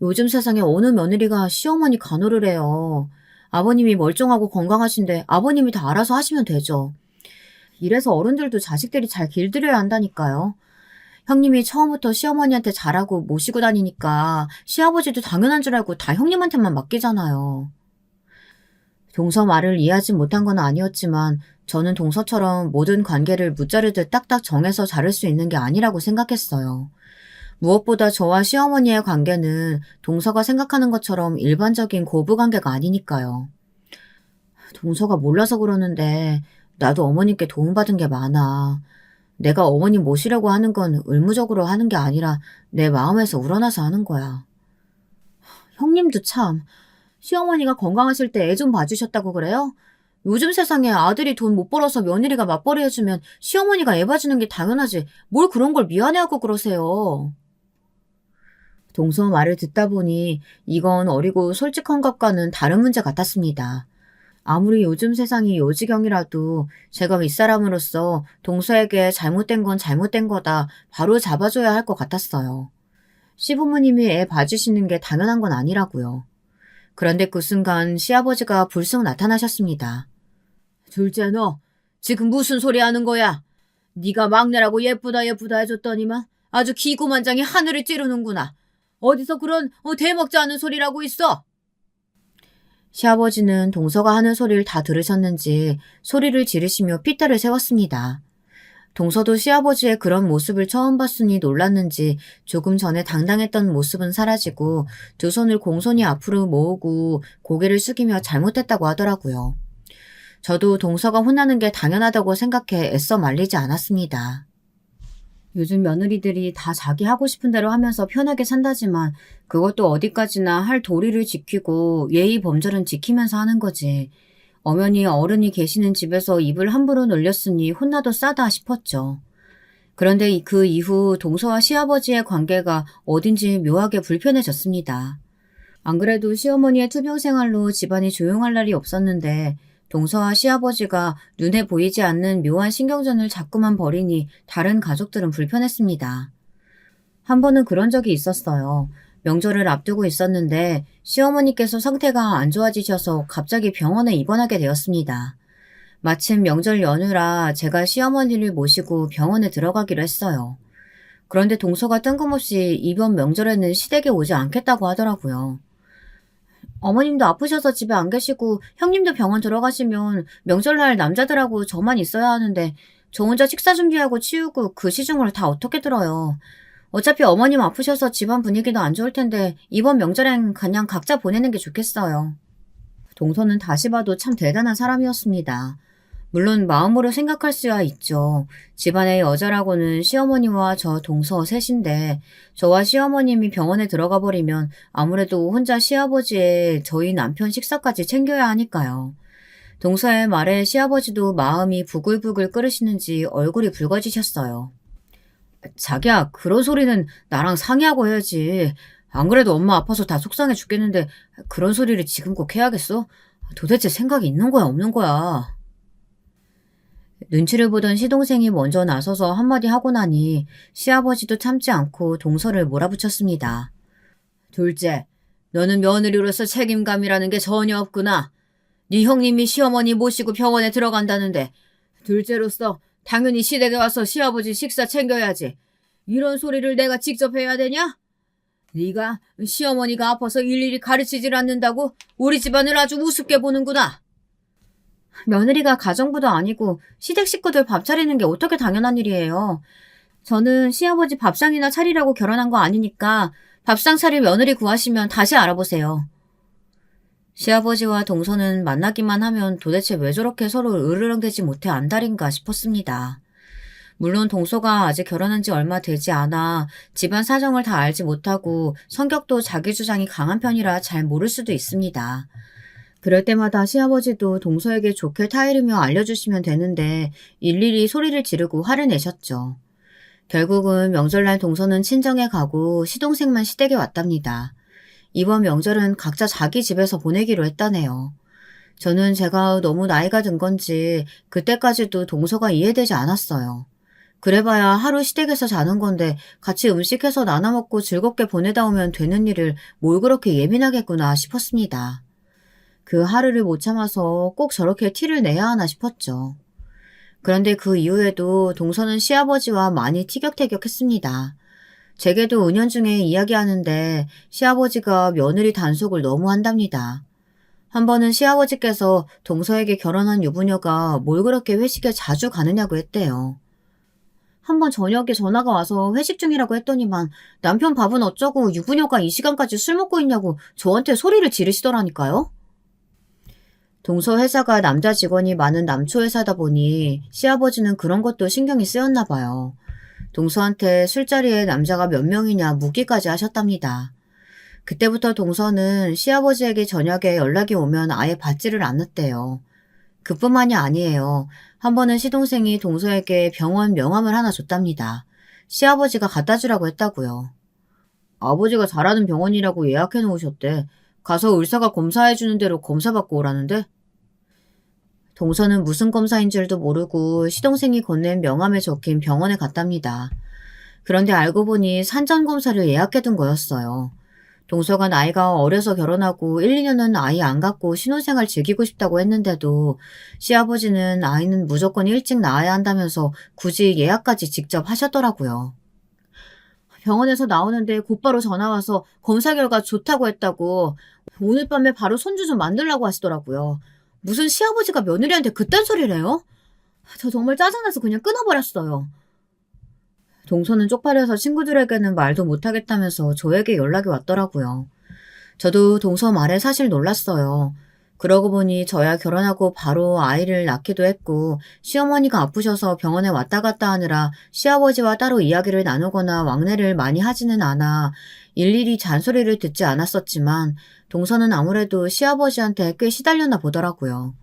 A: 요즘 세상에 어느 며느리가 시어머니 간호를 해요. 아버님이 멀쩡하고 건강하신데 아버님이 다 알아서 하시면 되죠. 이래서 어른들도 자식들이 잘 길들여야 한다니까요. 형님이 처음부터 시어머니한테 잘하고 모시고 다니니까 시아버지도 당연한 줄 알고 다 형님한테만 맡기잖아요. 동서 말을 이해하지 못한 건 아니었지만 저는 동서처럼 모든 관계를 무자르듯 딱딱 정해서 자를 수 있는 게 아니라고 생각했어요. 무엇보다 저와 시어머니의 관계는 동서가 생각하는 것처럼 일반적인 고부관계가 아니니까요. 동서가 몰라서 그러는데 나도 어머님께 도움받은 게 많아. 내가 어머님 모시려고 하는 건 의무적으로 하는 게 아니라 내 마음에서 우러나서 하는 거야. 형님도 참, 시어머니가 건강하실 때 애 좀 봐주셨다고 그래요? 요즘 세상에 아들이 돈 못 벌어서 며느리가 맞벌이 해주면 시어머니가 애 봐주는 게 당연하지 뭘 그런 걸 미안해하고 그러세요. 동서 말을 듣다 보니 이건 어리고 솔직한 것과는 다른 문제 같았습니다. 아무리 요즘 세상이 요지경이라도 제가 윗사람으로서 동서에게 잘못된 건 잘못된 거다 바로 잡아줘야 할 것 같았어요. 시부모님이 애 봐주시는 게 당연한 건 아니라고요. 그런데 그 순간 시아버지가 불쑥 나타나셨습니다. 둘째 너 지금 무슨 소리 하는 거야? 네가 막내라고 예쁘다 예쁘다 해줬더니만 아주 기고만장이 하늘을 찌르는구나. 어디서 그런 대먹지 않은 소리라고 있어? 시아버지는 동서가 하는 소리를 다 들으셨는지 소리를 지르시며 핏대를 세웠습니다. 동서도 시아버지의 그런 모습을 처음 봤으니 놀랐는지 조금 전에 당당했던 모습은 사라지고 두 손을 공손히 앞으로 모으고 고개를 숙이며 잘못했다고 하더라고요. 저도 동서가 혼나는 게 당연하다고 생각해 애써 말리지 않았습니다. 요즘 며느리들이 다 자기 하고 싶은 대로 하면서 편하게 산다지만 그것도 어디까지나 할 도리를 지키고 예의 범절은 지키면서 하는 거지. 엄연히 어른이 계시는 집에서 입을 함부로 놀렸으니 혼나도 싸다 싶었죠. 그런데 그 이후 동서와 시아버지의 관계가 어딘지 묘하게 불편해졌습니다. 안 그래도 시어머니의 투병 생활로 집안이 조용할 날이 없었는데 동서와 시아버지가 눈에 보이지 않는 묘한 신경전을 자꾸만 벌이니 다른 가족들은 불편했습니다. 한 번은 그런 적이 있었어요. 명절을 앞두고 있었는데 시어머니께서 상태가 안 좋아지셔서 갑자기 병원에 입원하게 되었습니다. 마침 명절 연휴라 제가 시어머니를 모시고 병원에 들어가기로 했어요. 그런데 동서가 뜬금없이 이번 명절에는 시댁에 오지 않겠다고 하더라고요. 어머님도 아프셔서 집에 안 계시고 형님도 병원 들어가시면 명절날 남자들하고 저만 있어야 하는데 저 혼자 식사 준비하고 치우고 그 시중을 다 어떻게 들어요. 어차피 어머님 아프셔서 집안 분위기도 안 좋을 텐데 이번 명절엔 그냥 각자 보내는 게 좋겠어요. 동서는 다시 봐도 참 대단한 사람이었습니다. 물론 마음으로 생각할 수야 있죠. 집안의 여자라고는 시어머니와 저 동서 셋인데 저와 시어머님이 병원에 들어가 버리면 아무래도 혼자 시아버지의 저희 남편 식사까지 챙겨야 하니까요. 동서의 말에 시아버지도 마음이 부글부글 끓으시는지 얼굴이 붉어지셨어요. 자기야, 그런 소리는 나랑 상의하고 해야지. 안 그래도 엄마 아파서 다 속상해 죽겠는데 그런 소리를 지금 꼭 해야겠어? 도대체 생각이 있는 거야, 없는 거야? 눈치를 보던 시동생이 먼저 나서서 한마디 하고 나니 시아버지도 참지 않고 동서를 몰아붙였습니다. 둘째, 너는 며느리로서 책임감이라는 게 전혀 없구나. 네 형님이 시어머니 모시고 병원에 들어간다는데 둘째로서 당연히 시댁에 와서 시아버지 식사 챙겨야지. 이런 소리를 내가 직접 해야 되냐? 네가 시어머니가 아파서 일일이 가르치질 않는다고 우리 집안을 아주 우습게 보는구나. 며느리가 가정부도 아니고 시댁 식구들 밥 차리는 게 어떻게 당연한 일이에요. 저는 시아버지 밥상이나 차리라고 결혼한 거 아니니까 밥상 차릴 며느리 구하시면 다시 알아보세요. 시아버지와 동서는 만나기만 하면 도대체 왜 저렇게 서로 으르렁대지 못해 안달인가 싶었습니다. 물론 동서가 아직 결혼한 지 얼마 되지 않아 집안 사정을 다 알지 못하고 성격도 자기 주장이 강한 편이라 잘 모를 수도 있습니다. 그럴 때마다 시아버지도 동서에게 좋게 타이르며 알려주시면 되는데 일일이 소리를 지르고 화를 내셨죠. 결국은 명절날 동서는 친정에 가고 시동생만 시댁에 왔답니다. 이번 명절은 각자 자기 집에서 보내기로 했다네요. 저는 제가 너무 나이가 든 건지 그때까지도 동서가 이해되지 않았어요. 그래봐야 하루 시댁에서 자는 건데 같이 음식해서 나눠 먹고 즐겁게 보내다 오면 되는 일을 뭘 그렇게 예민하겠구나 싶었습니다. 그 하루를 못 참아서 꼭 저렇게 티를 내야 하나 싶었죠. 그런데 그 이후에도 동서는 시아버지와 많이 티격태격했습니다. 제게도 은연중에 이야기하는데 시아버지가 며느리 단속을 너무 한답니다. 한 번은 시아버지께서 동서에게 결혼한 유부녀가 뭘 그렇게 회식에 자주 가느냐고 했대요. 한 번 저녁에 전화가 와서 회식 중이라고 했더니만 남편 밥은 어쩌고 유부녀가 이 시간까지 술 먹고 있냐고 저한테 소리를 지르시더라니까요. 동서 회사가 남자 직원이 많은 남초 회사다 보니 시아버지는 그런 것도 신경이 쓰였나 봐요. 동서한테 술자리에 남자가 몇 명이냐 묻기까지 하셨답니다. 그때부터 동서는 시아버지에게 저녁에 연락이 오면 아예 받지를 않았대요. 그뿐만이 아니에요. 한 번은 시동생이 동서에게 병원 명함을 하나 줬답니다. 시아버지가 갖다 주라고 했다고요. 아버지가 잘하는 병원이라고 예약해 놓으셨대. 가서 의사가 검사해주는 대로 검사받고 오라는데? 동서는 무슨 검사인 줄도 모르고 시동생이 건넨 명함에 적힌 병원에 갔답니다. 그런데 알고 보니 산전검사를 예약해둔 거였어요. 동서가 나이가 어려서 결혼하고 1, 2년은 아이 안 갖고 신혼생활 즐기고 싶다고 했는데도 시아버지는 아이는 무조건 일찍 낳아야 한다면서 굳이 예약까지 직접 하셨더라고요. 병원에서 나오는데 곧바로 전화와서 검사 결과 좋다고 했다고 오늘 밤에 바로 손주 좀 만들라고 하시더라고요. 무슨 시아버지가 며느리한테 그딴 소리를 해요? 저 정말 짜증나서 그냥 끊어버렸어요. 동서는 쪽팔려서 친구들에게는 말도 못하겠다면서 저에게 연락이 왔더라고요. 저도 동서 말에 사실 놀랐어요. 그러고 보니 저야 결혼하고 바로 아이를 낳기도 했고 시어머니가 아프셔서 병원에 왔다 갔다 하느라 시아버지와 따로 이야기를 나누거나 왕래를 많이 하지는 않아 일일이 잔소리를 듣지 않았었지만 동서는 아무래도 시아버지한테 꽤 시달렸나 보더라고요.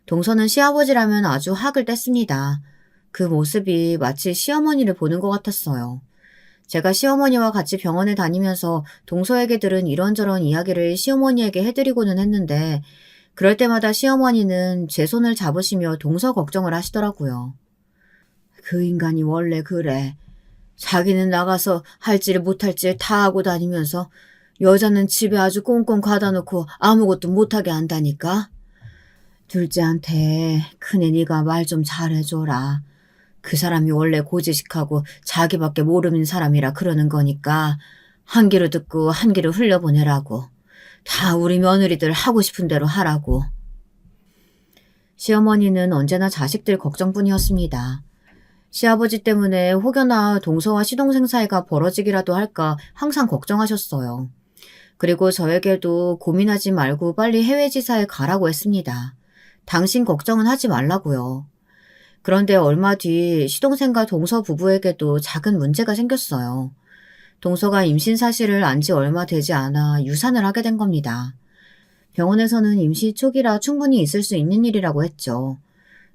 A: 동서는 시아버지라면 아주 학을 뗐습니다. 그 모습이 마치 시어머니를 보는 것 같았어요. 제가 시어머니와 같이 병원에 다니면서 동서에게 들은 이런저런 이야기를 시어머니에게 해드리고는 했는데 그럴 때마다 시어머니는 제 손을 잡으시며 동서 걱정을 하시더라고요. 그 인간이 원래 그래. 자기는 나가서 할지를 못할지를 다 하고 다니면서 여자는 집에 아주 꽁꽁 가다놓고 아무것도 못하게 한다니까. 둘째한테 큰애 네가 말 좀 잘해줘라. 그 사람이 원래 고지식하고 자기밖에 모르는 사람이라 그러는 거니까 한 귀로 듣고 한 귀로 흘려보내라고. 다 우리 며느리들 하고 싶은 대로 하라고. 시어머니는 언제나 자식들 걱정뿐이었습니다. 시아버지 때문에 혹여나 동서와 시동생 사이가 벌어지기라도 할까 항상 걱정하셨어요. 그리고 저에게도 고민하지 말고 빨리 해외 지사에 가라고 했습니다. 당신 걱정은 하지 말라고요. 그런데 얼마 뒤 시동생과 동서 부부에게도 작은 문제가 생겼어요. 동서가 임신 사실을 안 지 얼마 되지 않아 유산을 하게 된 겁니다. 병원에서는 임시 초기라 충분히 있을 수 있는 일이라고 했죠.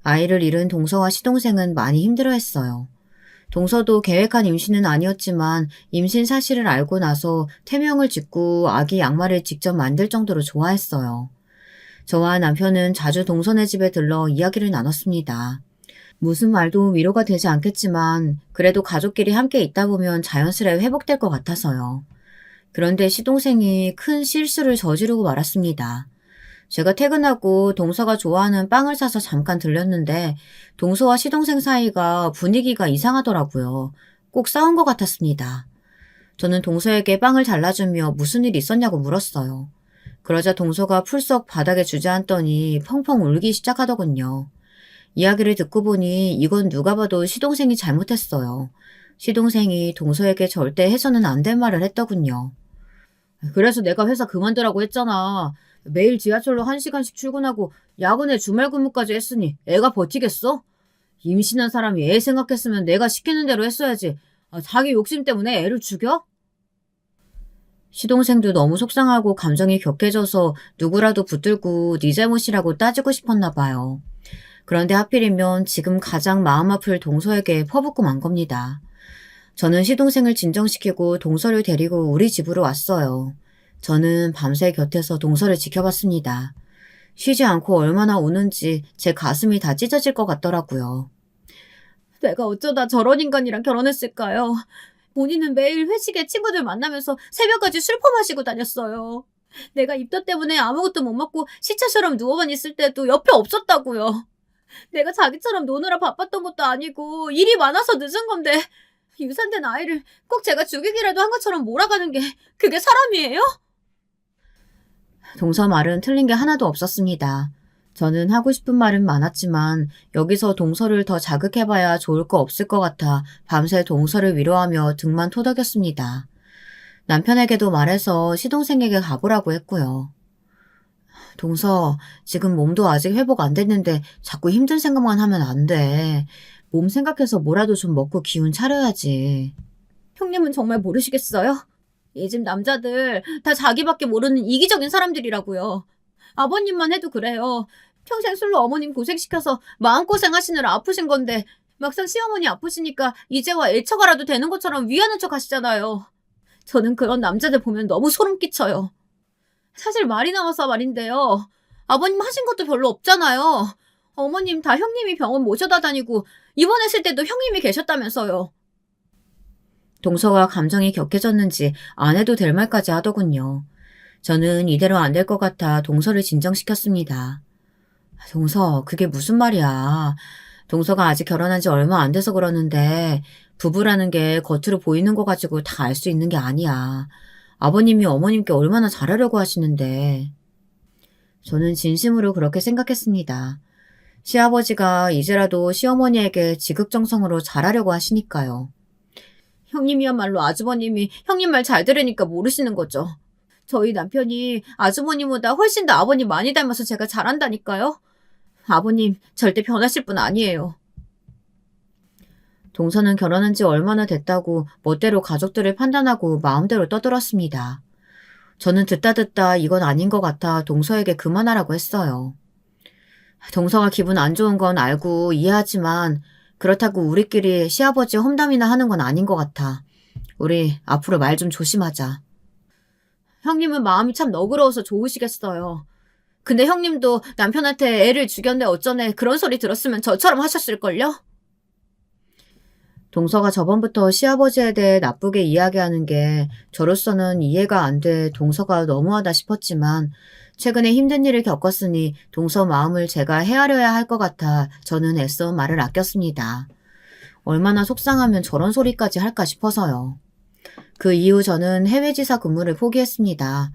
A: 아이를 잃은 동서와 시동생은 많이 힘들어했어요. 동서도 계획한 임신은 아니었지만 임신 사실을 알고 나서 태명을 짓고 아기 양말을 직접 만들 정도로 좋아했어요. 저와 남편은 자주 동서네 집에 들러 이야기를 나눴습니다. 무슨 말도 위로가 되지 않겠지만 그래도 가족끼리 함께 있다 보면 자연스레 회복될 것 같아서요. 그런데 시동생이 큰 실수를 저지르고 말았습니다. 제가 퇴근하고 동서가 좋아하는 빵을 사서 잠깐 들렸는데 동서와 시동생 사이가 분위기가 이상하더라고요. 꼭 싸운 것 같았습니다. 저는 동서에게 빵을 잘라주며 무슨 일 있었냐고 물었어요. 그러자 동서가 풀썩 바닥에 주저앉더니 펑펑 울기 시작하더군요. 이야기를 듣고 보니 이건 누가 봐도 시동생이 잘못했어요. 시동생이 동서에게 절대 해서는 안 될 말을 했더군요. 그래서 내가 회사 그만두라고 했잖아. 매일 지하철로 1시간씩 출근하고 야근에 주말 근무까지 했으니 애가 버티겠어? 임신한 사람이 애 생각했으면 내가 시키는 대로 했어야지. 자기 욕심 때문에 애를 죽여? 시동생도 너무 속상하고 감정이 격해져서 누구라도 붙들고 네 잘못이라고 따지고 싶었나 봐요. 그런데 하필이면 지금 가장 마음 아플 동서에게 퍼붓고 만 겁니다. 저는 시동생을 진정시키고 동서를 데리고 우리 집으로 왔어요. 저는 밤새 곁에서 동서를 지켜봤습니다. 쉬지 않고 얼마나 우는지 제 가슴이 다 찢어질 것 같더라고요. 내가 어쩌다 저런 인간이랑 결혼했을까요? 본인은 매일 회식에 친구들 만나면서 새벽까지 술 퍼마시고 다녔어요. 내가 입덧 때문에 아무것도 못 먹고 시체처럼 누워만 있을 때도 옆에 없었다고요. 내가 자기처럼 노느라 바빴던 것도 아니고 일이 많아서 늦은 건데 유산된 아이를 꼭 제가 죽이기라도 한 것처럼 몰아가는 게 그게 사람이에요? 동서 말은 틀린 게 하나도 없었습니다. 저는 하고 싶은 말은 많았지만 여기서 동서를 더 자극해봐야 좋을 거 없을 것 같아 밤새 동서를 위로하며 등만 토닥였습니다. 남편에게도 말해서 시동생에게 가보라고 했고요. 동서, 지금 몸도 아직 회복 안 됐는데 자꾸 힘든 생각만 하면 안 돼. 몸 생각해서 뭐라도 좀 먹고 기운 차려야지. 형님은 정말 모르시겠어요? 이 집 남자들 다 자기밖에 모르는 이기적인 사람들이라고요. 아버님만 해도 그래요. 평생 술로 어머님 고생시켜서 마음고생 하시느라 아프신 건데 막상 시어머니 아프시니까 이제와 애처가라도 되는 것처럼 위하는 척 하시잖아요. 저는 그런 남자들 보면 너무 소름 끼쳐요. 사실 말이 나와서 말인데요. 아버님 하신 것도 별로 없잖아요. 어머님 다 형님이 병원 모셔다 다니고 입원했을 때도 형님이 계셨다면서요. 동서가 감정이 격해졌는지 안 해도 될 말까지 하더군요. 저는 이대로 안 될 것 같아 동서를 진정시켰습니다. 동서, 그게 무슨 말이야. 동서가 아직 결혼한 지 얼마 안 돼서 그러는데 부부라는 게 겉으로 보이는 거 가지고 다 알 수 있는 게 아니야. 아버님이 어머님께 얼마나 잘하려고 하시는데. 저는 진심으로 그렇게 생각했습니다. 시아버지가 이제라도 시어머니에게 지극정성으로 잘하려고 하시니까요. 형님이야말로 아주버님이 형님 말 잘 들으니까 모르시는 거죠. 저희 남편이 아주버님보다 훨씬 더 아버님 많이 닮아서 제가 잘한다니까요. 아버님 절대 변하실 분 아니에요. 동서는 결혼한 지 얼마나 됐다고 멋대로 가족들을 판단하고 마음대로 떠들었습니다. 저는 듣다 이건 아닌 것 같아 동서에게 그만하라고 했어요. 동서가 기분 안 좋은 건 알고 이해하지만 그렇다고 우리끼리 시아버지 험담이나 하는 건 아닌 것 같아. 우리 앞으로 말 좀 조심하자. 형님은 마음이 참 너그러워서 좋으시겠어요. 근데 형님도 남편한테 애를 죽였네 어쩌네 그런 소리 들었으면 저처럼 하셨을걸요? 동서가 저번부터 시아버지에 대해 나쁘게 이야기하는 게 저로서는 이해가 안 돼 동서가 너무하다 싶었지만 최근에 힘든 일을 겪었으니 동서 마음을 제가 헤아려야 할 것 같아 저는 애써 말을 아꼈습니다. 얼마나 속상하면 저런 소리까지 할까 싶어서요. 그 이후 저는 해외 지사 근무를 포기했습니다.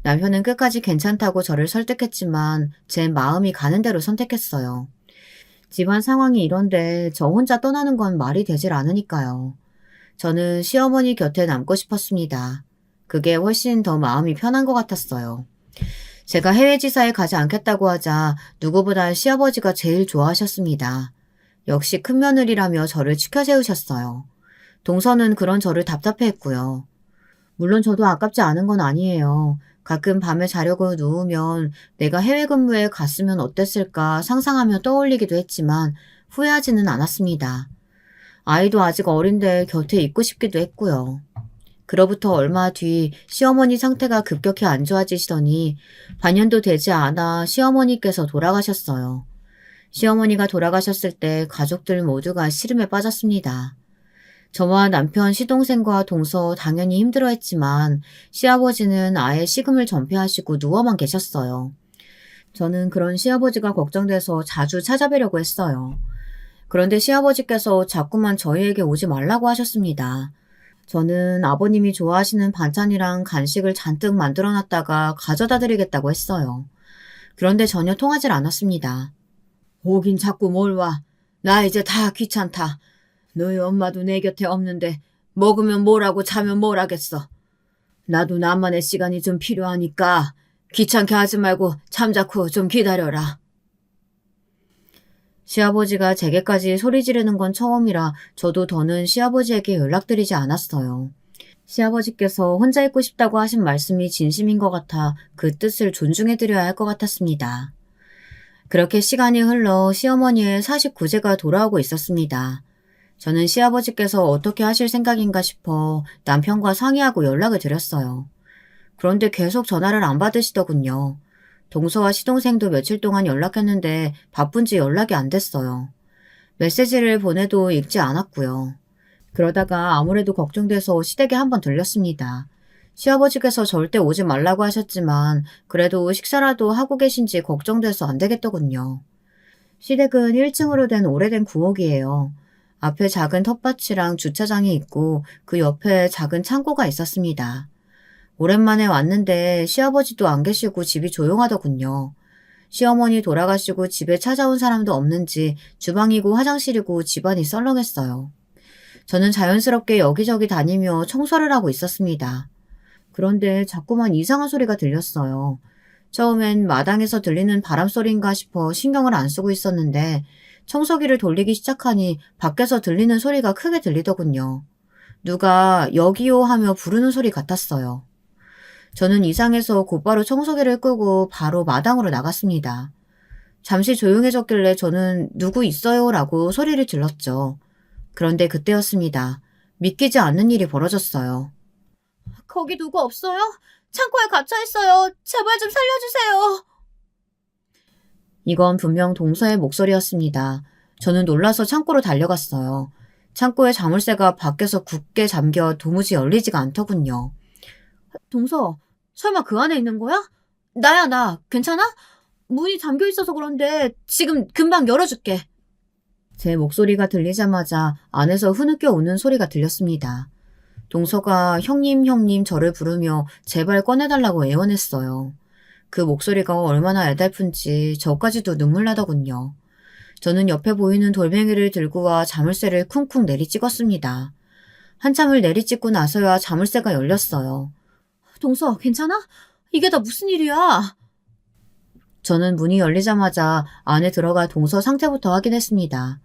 A: 남편은 끝까지 괜찮다고 저를 설득했지만 제 마음이 가는 대로 선택했어요. 집안 상황이 이런데 저 혼자 떠나는 건 말이 되질 않으니까요. 저는 시어머니 곁에 남고 싶었습니다. 그게 훨씬 더 마음이 편한 것 같았어요. 제가 해외 지사에 가지 않겠다고 하자 누구보다 시아버지가 제일 좋아하셨습니다. 역시 큰며느리라며 저를 치켜세우셨어요. 동서는 그런 저를 답답해했고요. 물론 저도 아깝지 않은 건 아니에요. 가끔 밤에 자려고 누우면 내가 해외 근무에 갔으면 어땠을까 상상하며 떠올리기도 했지만 후회하지는 않았습니다. 아이도 아직 어린데 곁에 있고 싶기도 했고요. 그로부터 얼마 뒤 시어머니 상태가 급격히 안 좋아지시더니 반년도 되지 않아 시어머니께서 돌아가셨어요. 시어머니가 돌아가셨을 때 가족들 모두가 시름에 빠졌습니다. 저와 남편 시동생과 동서 당연히 힘들어했지만 시아버지는 아예 식음을 전폐하시고 누워만 계셨어요. 저는 그런 시아버지가 걱정돼서 자주 찾아뵈려고 했어요. 그런데 시아버지께서 자꾸만 저희에게 오지 말라고 하셨습니다. 저는 아버님이 좋아하시는 반찬이랑 간식을 잔뜩 만들어놨다가 가져다 드리겠다고 했어요. 그런데 전혀 통하질 않았습니다. 오긴 자꾸 뭘 와. 나 이제 다 귀찮다. 너희 엄마도 내 곁에 없는데 먹으면 뭐라고 자면 뭘 하겠어. 나도 나만의 시간이 좀 필요하니까 귀찮게 하지 말고 잠자코 좀 기다려라. 시아버지가 제게까지 소리 지르는 건 처음이라 저도 더는 시아버지에게 연락드리지 않았어요. 시아버지께서 혼자 있고 싶다고 하신 말씀이 진심인 것 같아 그 뜻을 존중해드려야 할 것 같았습니다. 그렇게 시간이 흘러 시어머니의 49제가 돌아오고 있었습니다. 저는 시아버지께서 어떻게 하실 생각인가 싶어 남편과 상의하고 연락을 드렸어요. 그런데 계속 전화를 안 받으시더군요. 동서와 시동생도 며칠 동안 연락했는데 바쁜지 연락이 안 됐어요. 메시지를 보내도 읽지 않았고요. 그러다가 아무래도 걱정돼서 시댁에 한번 들렸습니다. 시아버지께서 절대 오지 말라고 하셨지만 그래도 식사라도 하고 계신지 걱정돼서 안 되겠더군요. 시댁은 1층으로 된 오래된 구옥이에요. 앞에 작은 텃밭이랑 주차장이 있고 그 옆에 작은 창고가 있었습니다. 오랜만에 왔는데 시아버지도 안 계시고 집이 조용하더군요. 시어머니 돌아가시고 집에 찾아온 사람도 없는지 주방이고 화장실이고 집안이 썰렁했어요. 저는 자연스럽게 여기저기 다니며 청소를 하고 있었습니다. 그런데 자꾸만 이상한 소리가 들렸어요. 처음엔 마당에서 들리는 바람소리인가 싶어 신경을 안 쓰고 있었는데 청소기를 돌리기 시작하니 밖에서 들리는 소리가 크게 들리더군요. 누가 여기요 하며 부르는 소리 같았어요. 저는 이상해서 곧바로 청소기를 끄고 바로 마당으로 나갔습니다. 잠시 조용해졌길래 저는 누구 있어요? 라고 소리를 질렀죠. 그런데 그때였습니다. 믿기지 않는 일이 벌어졌어요. 거기 누구 없어요? 창고에 갇혀있어요. 제발 좀 살려주세요. 이건 분명 동서의 목소리였습니다. 저는 놀라서 창고로 달려갔어요. 창고의 자물쇠가 밖에서 굳게 잠겨 도무지 열리지가 않더군요. 동서, 설마 그 안에 있는 거야? 나야, 나. 괜찮아? 문이 잠겨 있어서 그런데 지금 금방 열어줄게. 제 목소리가 들리자마자 안에서 흐느껴 오는 소리가 들렸습니다. 동서가 형님 저를 부르며 제발 꺼내달라고 애원했어요. 그 목소리가 얼마나 애달픈지 저까지도 눈물 나더군요. 저는 옆에 보이는 돌멩이를 들고 와 자물쇠를 쿵쿵 내리찍었습니다. 한참을 내리찍고 나서야 자물쇠가 열렸어요. 동서, 괜찮아? 이게 다 무슨 일이야? 저는 문이 열리자마자 안에 들어가 동서 상태부터 확인했습니다.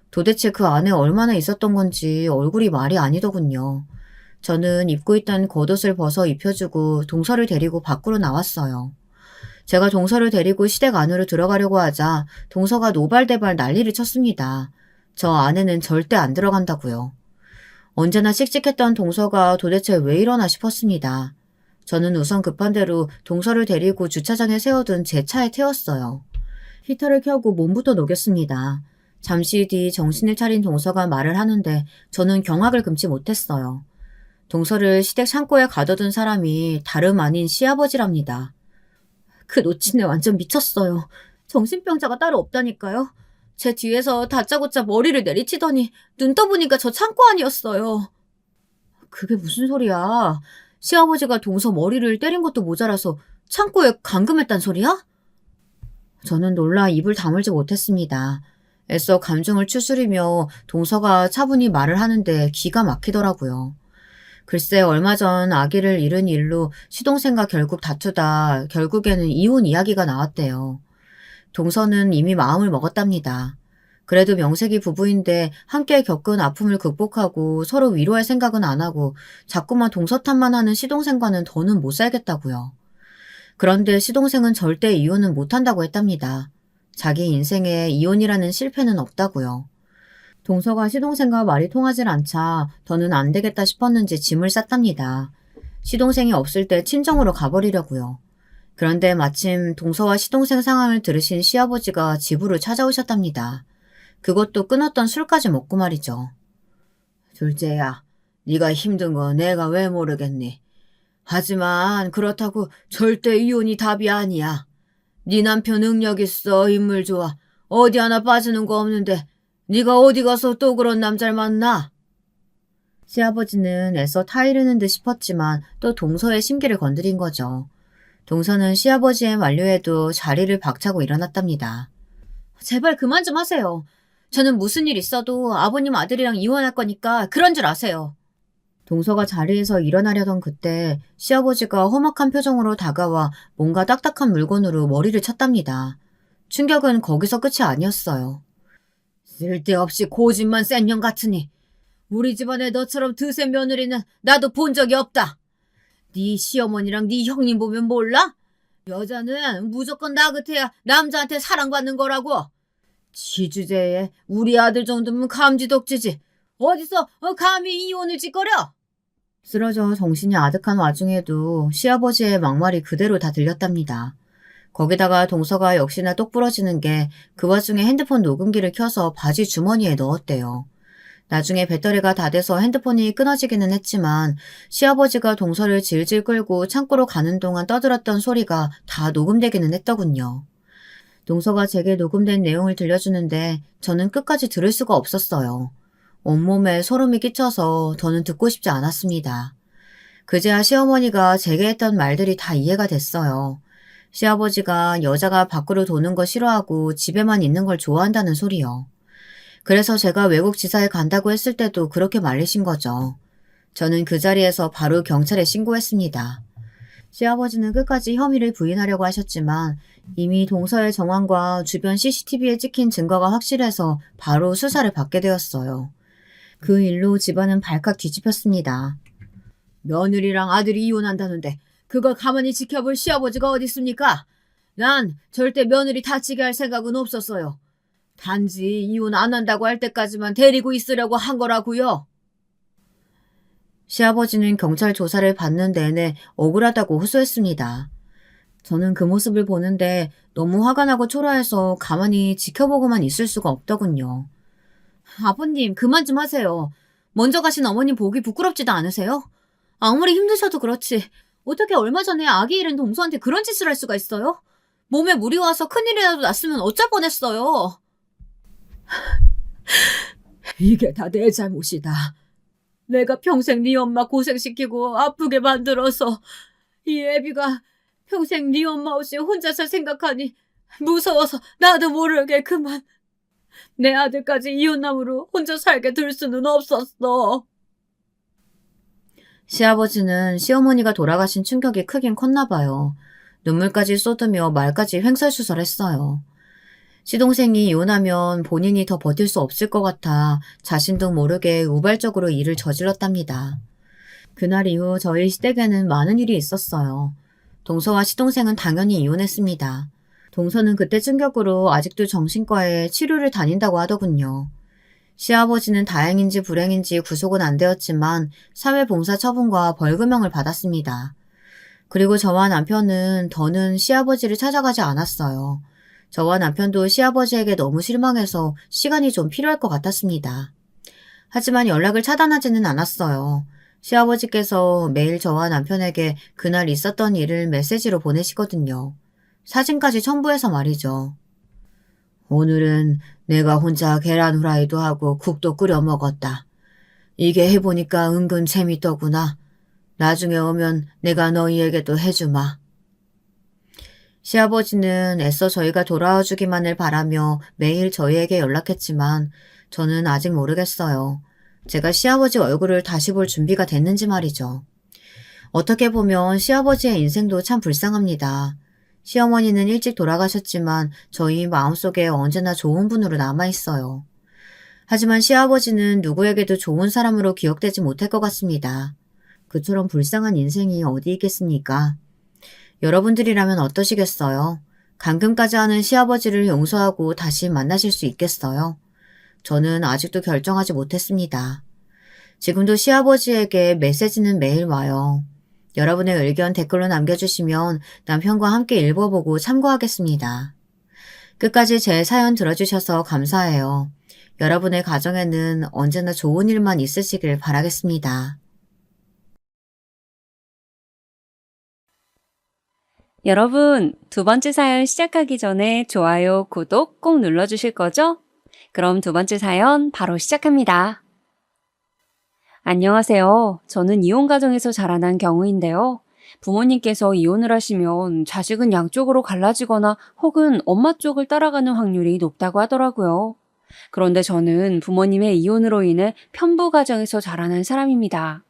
A: 도대체 그 안에 얼마나 있었던 건지 얼굴이 말이 아니더군요. 저는 입고 있던 겉옷을 벗어 입혀주고 동서를 데리고 밖으로 나왔어요. 제가 동서를 데리고 시댁 안으로 들어가려고 하자 동서가 노발대발 난리를 쳤습니다. 저 안에는 절대 안 들어간다고요. 언제나 씩씩했던 동서가 도대체 왜 이러나 싶었습니다. 저는 우선 급한 대로 동서를 데리고 주차장에 세워둔 제 차에 태웠어요. 히터를 켜고 몸부터 녹였습니다. 잠시 뒤 정신을 차린 동서가 말을 하는데 저는 경악을 금치 못했어요. 동서를 시댁 창고에 가둬둔 사람이 다름 아닌 시아버지랍니다. 그 노친네 완전 미쳤어요. 정신병자가 따로 없다니까요. 제 뒤에서 다짜고짜 머리를 내리치더니 눈 떠보니까 저 창고 안이었어요. 그게 무슨 소리야. 시아버지가 동서 머리를 때린 것도 모자라서 창고에 감금했단 소리야? 저는 놀라 입을 다물지 못했습니다. 애써 감정을 추스리며 동서가 차분히 말을 하는데 기가 막히더라고요. 글쎄 얼마 전 아기를 잃은 일로 시동생과 결국 다투다 결국에는 이혼 이야기가 나왔대요. 동서는 이미 마음을 먹었답니다. 그래도 명색이 부부인데 함께 겪은 아픔을 극복하고 서로 위로할 생각은 안 하고 자꾸만 동서 탓만 하는 시동생과는 더는 못 살겠다고요. 그런데 시동생은 절대 이혼은 못한다고 했답니다. 자기 인생에 이혼이라는 실패는 없다고요. 동서가 시동생과 말이 통하질 않자 더는 안 되겠다 싶었는지 짐을 쌌답니다. 시동생이 없을 때 친정으로 가버리려고요. 그런데 마침 동서와 시동생 상황을 들으신 시아버지가 집으로 찾아오셨답니다. 그것도 끊었던 술까지 먹고 말이죠. 둘째야, 네가 힘든 거 내가 왜 모르겠니? 하지만 그렇다고 절대 이혼이 답이 아니야. 네 남편 능력 있어, 인물 좋아. 어디 하나 빠지는 거 없는데 네가 어디 가서 또 그런 남자를 만나? 시아버지는 애써 타이르는 듯 싶었지만 또 동서의 심기를 건드린 거죠. 동서는 시아버지의 만류에도 자리를 박차고 일어났답니다. 제발 그만 좀 하세요. 저는 무슨 일 있어도 아버님 아들이랑 이혼할 거니까 그런 줄 아세요. 동서가 자리에서 일어나려던 그때 시아버지가 험악한 표정으로 다가와 뭔가 딱딱한 물건으로 머리를 쳤답니다. 충격은 거기서 끝이 아니었어요. 쓸데없이 고집만 센 년 같으니 우리 집안에 너처럼 드센 며느리는 나도 본 적이 없다. 네 시어머니랑 네 형님 보면 몰라? 여자는 무조건 나긋해야 남자한테 사랑받는 거라고. 지 주제에 우리 아들 정도면 감지덕지지. 어디서 감히 이혼을 짓거려? 쓰러져 정신이 아득한 와중에도 시아버지의 막말이 그대로 다 들렸답니다. 거기다가 동서가 역시나 똑 부러지는 게 그 와중에 핸드폰 녹음기를 켜서 바지 주머니에 넣었대요. 나중에 배터리가 다 돼서 핸드폰이 끊어지기는 했지만 시아버지가 동서를 질질 끌고 창고로 가는 동안 떠들었던 소리가 다 녹음되기는 했더군요. 동서가 제게 녹음된 내용을 들려주는데 저는 끝까지 들을 수가 없었어요. 온몸에 소름이 끼쳐서 더는 듣고 싶지 않았습니다. 그제야 시어머니가 제게 했던 말들이 다 이해가 됐어요. 시아버지가 여자가 밖으로 도는 거 싫어하고 집에만 있는 걸 좋아한다는 소리요. 그래서 제가 외국 지사에 간다고 했을 때도 그렇게 말리신 거죠. 저는 그 자리에서 바로 경찰에 신고했습니다. 시아버지는 끝까지 혐의를 부인하려고 하셨지만 이미 동서의 정황과 주변 CCTV에 찍힌 증거가 확실해서 바로 수사를 받게 되었어요. 그 일로 집안은 발칵 뒤집혔습니다. 며느리랑 아들이 이혼한다는데 그걸 가만히 지켜볼 시아버지가 어디 있습니까? 난 절대 며느리 다치게 할 생각은 없었어요. 단지 이혼 안 한다고 할 때까지만 데리고 있으려고 한 거라고요. 시아버지는 경찰 조사를 받는 내내 억울하다고 호소했습니다. 저는 그 모습을 보는데 너무 화가 나고 초라해서 가만히 지켜보고만 있을 수가 없더군요. 아버님 그만 좀 하세요. 먼저 가신 어머님 보기 부끄럽지도 않으세요? 아무리 힘드셔도 그렇지 어떻게 얼마 전에 아기 잃은 동서한테 그런 짓을 할 수가 있어요? 몸에 물이 와서 큰일이라도 났으면 어쩔 뻔했어요. 이게 다 내 잘못이다. 내가 평생 네 엄마 고생시키고 아프게 만들어서 이 애비가 평생 네 엄마 없이 혼자 살 생각하니 무서워서 나도 모르게 그만. 내 아들까지 이혼남으로 혼자 살게 둘 수는 없었어. 시아버지는 시어머니가 돌아가신 충격이 크긴 컸나 봐요. 눈물까지 쏟으며 말까지 횡설수설했어요. 시동생이 이혼하면 본인이 더 버틸 수 없을 것 같아 자신도 모르게 우발적으로 일을 저질렀답니다. 그날 이후 저희 시댁에는 많은 일이 있었어요. 동서와 시동생은 당연히 이혼했습니다. 동서는 그때 충격으로 아직도 정신과에 치료를 다닌다고 하더군요. 시아버지는 다행인지 불행인지 구속은 안 되었지만 사회봉사 처분과 벌금형을 받았습니다. 그리고 저와 남편은 더는 시아버지를 찾아가지 않았어요. 저와 남편도 시아버지에게 너무 실망해서 시간이 좀 필요할 것 같았습니다. 하지만 연락을 차단하지는 않았어요. 시아버지께서 매일 저와 남편에게 그날 있었던 일을 메시지로 보내시거든요. 사진까지 첨부해서 말이죠. 오늘은 내가 혼자 계란 후라이도 하고 국도 끓여 먹었다. 이게 해보니까 은근 재밌더구나. 나중에 오면 내가 너희에게도 해주마. 시아버지는 애써 저희가 돌아와 주기만을 바라며 매일 저희에게 연락했지만 저는 아직 모르겠어요. 제가 시아버지 얼굴을 다시 볼 준비가 됐는지 말이죠. 어떻게 보면 시아버지의 인생도 참 불쌍합니다. 시어머니는 일찍 돌아가셨지만 저희 마음속에 언제나 좋은 분으로 남아있어요. 하지만 시아버지는 누구에게도 좋은 사람으로 기억되지 못할 것 같습니다. 그처럼 불쌍한 인생이 어디 있겠습니까? 여러분들이라면 어떠시겠어요? 감금까지 하는 시아버지를 용서하고 다시 만나실 수 있겠어요? 저는 아직도 결정하지 못했습니다. 지금도 시아버지에게 메시지는 매일 와요. 여러분의 의견 댓글로 남겨주시면 남편과 함께 읽어보고 참고하겠습니다. 끝까지 제 사연 들어주셔서 감사해요. 여러분의 가정에는 언제나 좋은 일만 있으시길 바라겠습니다.
B: 여러분, 두 번째 사연 시작하기 전에 좋아요, 구독 꼭 눌러주실 거죠? 그럼 두 번째 사연 바로 시작합니다. 안녕하세요. 저는 이혼 가정에서 자라난 경우인데요. 부모님께서 이혼을 하시면 자식은 양쪽으로 갈라지거나 혹은 엄마 쪽을 따라가는 확률이 높다고 하더라고요. 그런데 저는 부모님의 이혼으로 인해 편부 가정에서 자라난 사람입니다.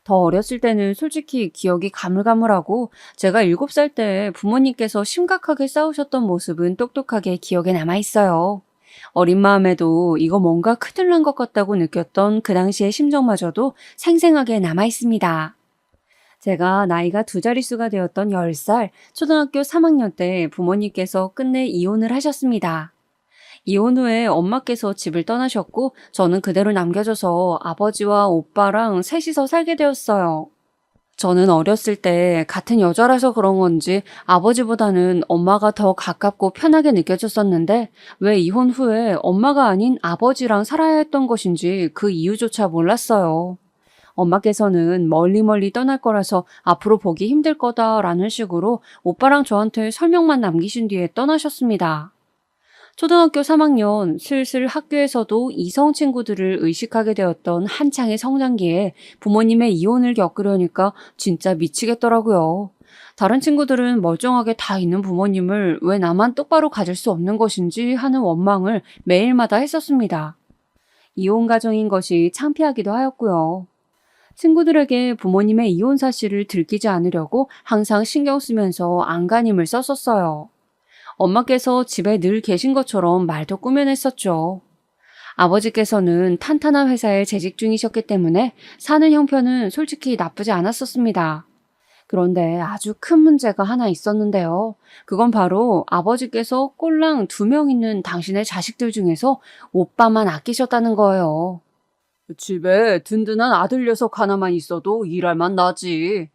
B: 더 어렸을 때는 솔직히 기억이 가물가물하고 제가 7살 때 부모님께서 심각하게 싸우셨던 모습은 똑똑하게 기억에 남아있어요. 어린 마음에도 이거 뭔가 큰일 난 것 같다고 느꼈던 그 당시의 심정마저도 생생하게 남아있습니다. 제가 나이가 두 자릿수가 되었던 10살, 초등학교 3학년 때 부모님께서 끝내 이혼을 하셨습니다. 이혼 후에 엄마께서 집을 떠나셨고 저는 그대로 남겨져서 아버지와 오빠랑 셋이서 살게 되었어요. 저는 어렸을 때 같은 여자라서 그런 건지 아버지보다는 엄마가 더 가깝고 편하게 느껴졌었는데 왜 이혼 후에 엄마가 아닌 아버지랑 살아야 했던 것인지 그 이유조차 몰랐어요. 엄마께서는 멀리 떠날 거라서 앞으로 보기 힘들 거다라는 식으로 오빠랑 저한테 설명만 남기신 뒤에 떠나셨습니다. 초등학교 3학년 슬슬 학교에서도 이성 친구들을 의식하게 되었던 한창의 성장기에 부모님의 이혼을 겪으려니까 진짜 미치겠더라고요. 다른 친구들은 멀쩡하게 다 있는 부모님을 왜 나만 똑바로 가질 수 없는 것인지 하는 원망을 매일마다 했었습니다. 이혼 가정인 것이 창피하기도 하였고요. 친구들에게 부모님의 이혼 사실을 들키지 않으려고 항상 신경 쓰면서 안간힘을 썼었어요. 엄마께서 집에 늘 계신 것처럼 말도 꾸며냈었죠. 아버지께서는 탄탄한 회사에 재직 중이셨기 때문에 사는 형편은 솔직히 나쁘지 않았었습니다. 그런데 아주 큰 문제가 하나 있었는데요. 그건 바로 아버지께서 꼴랑 2명 있는 당신의 자식들 중에서 오빠만 아끼셨다는 거예요. 집에 든든한 아들 녀석 하나만 있어도 일할 만 나지.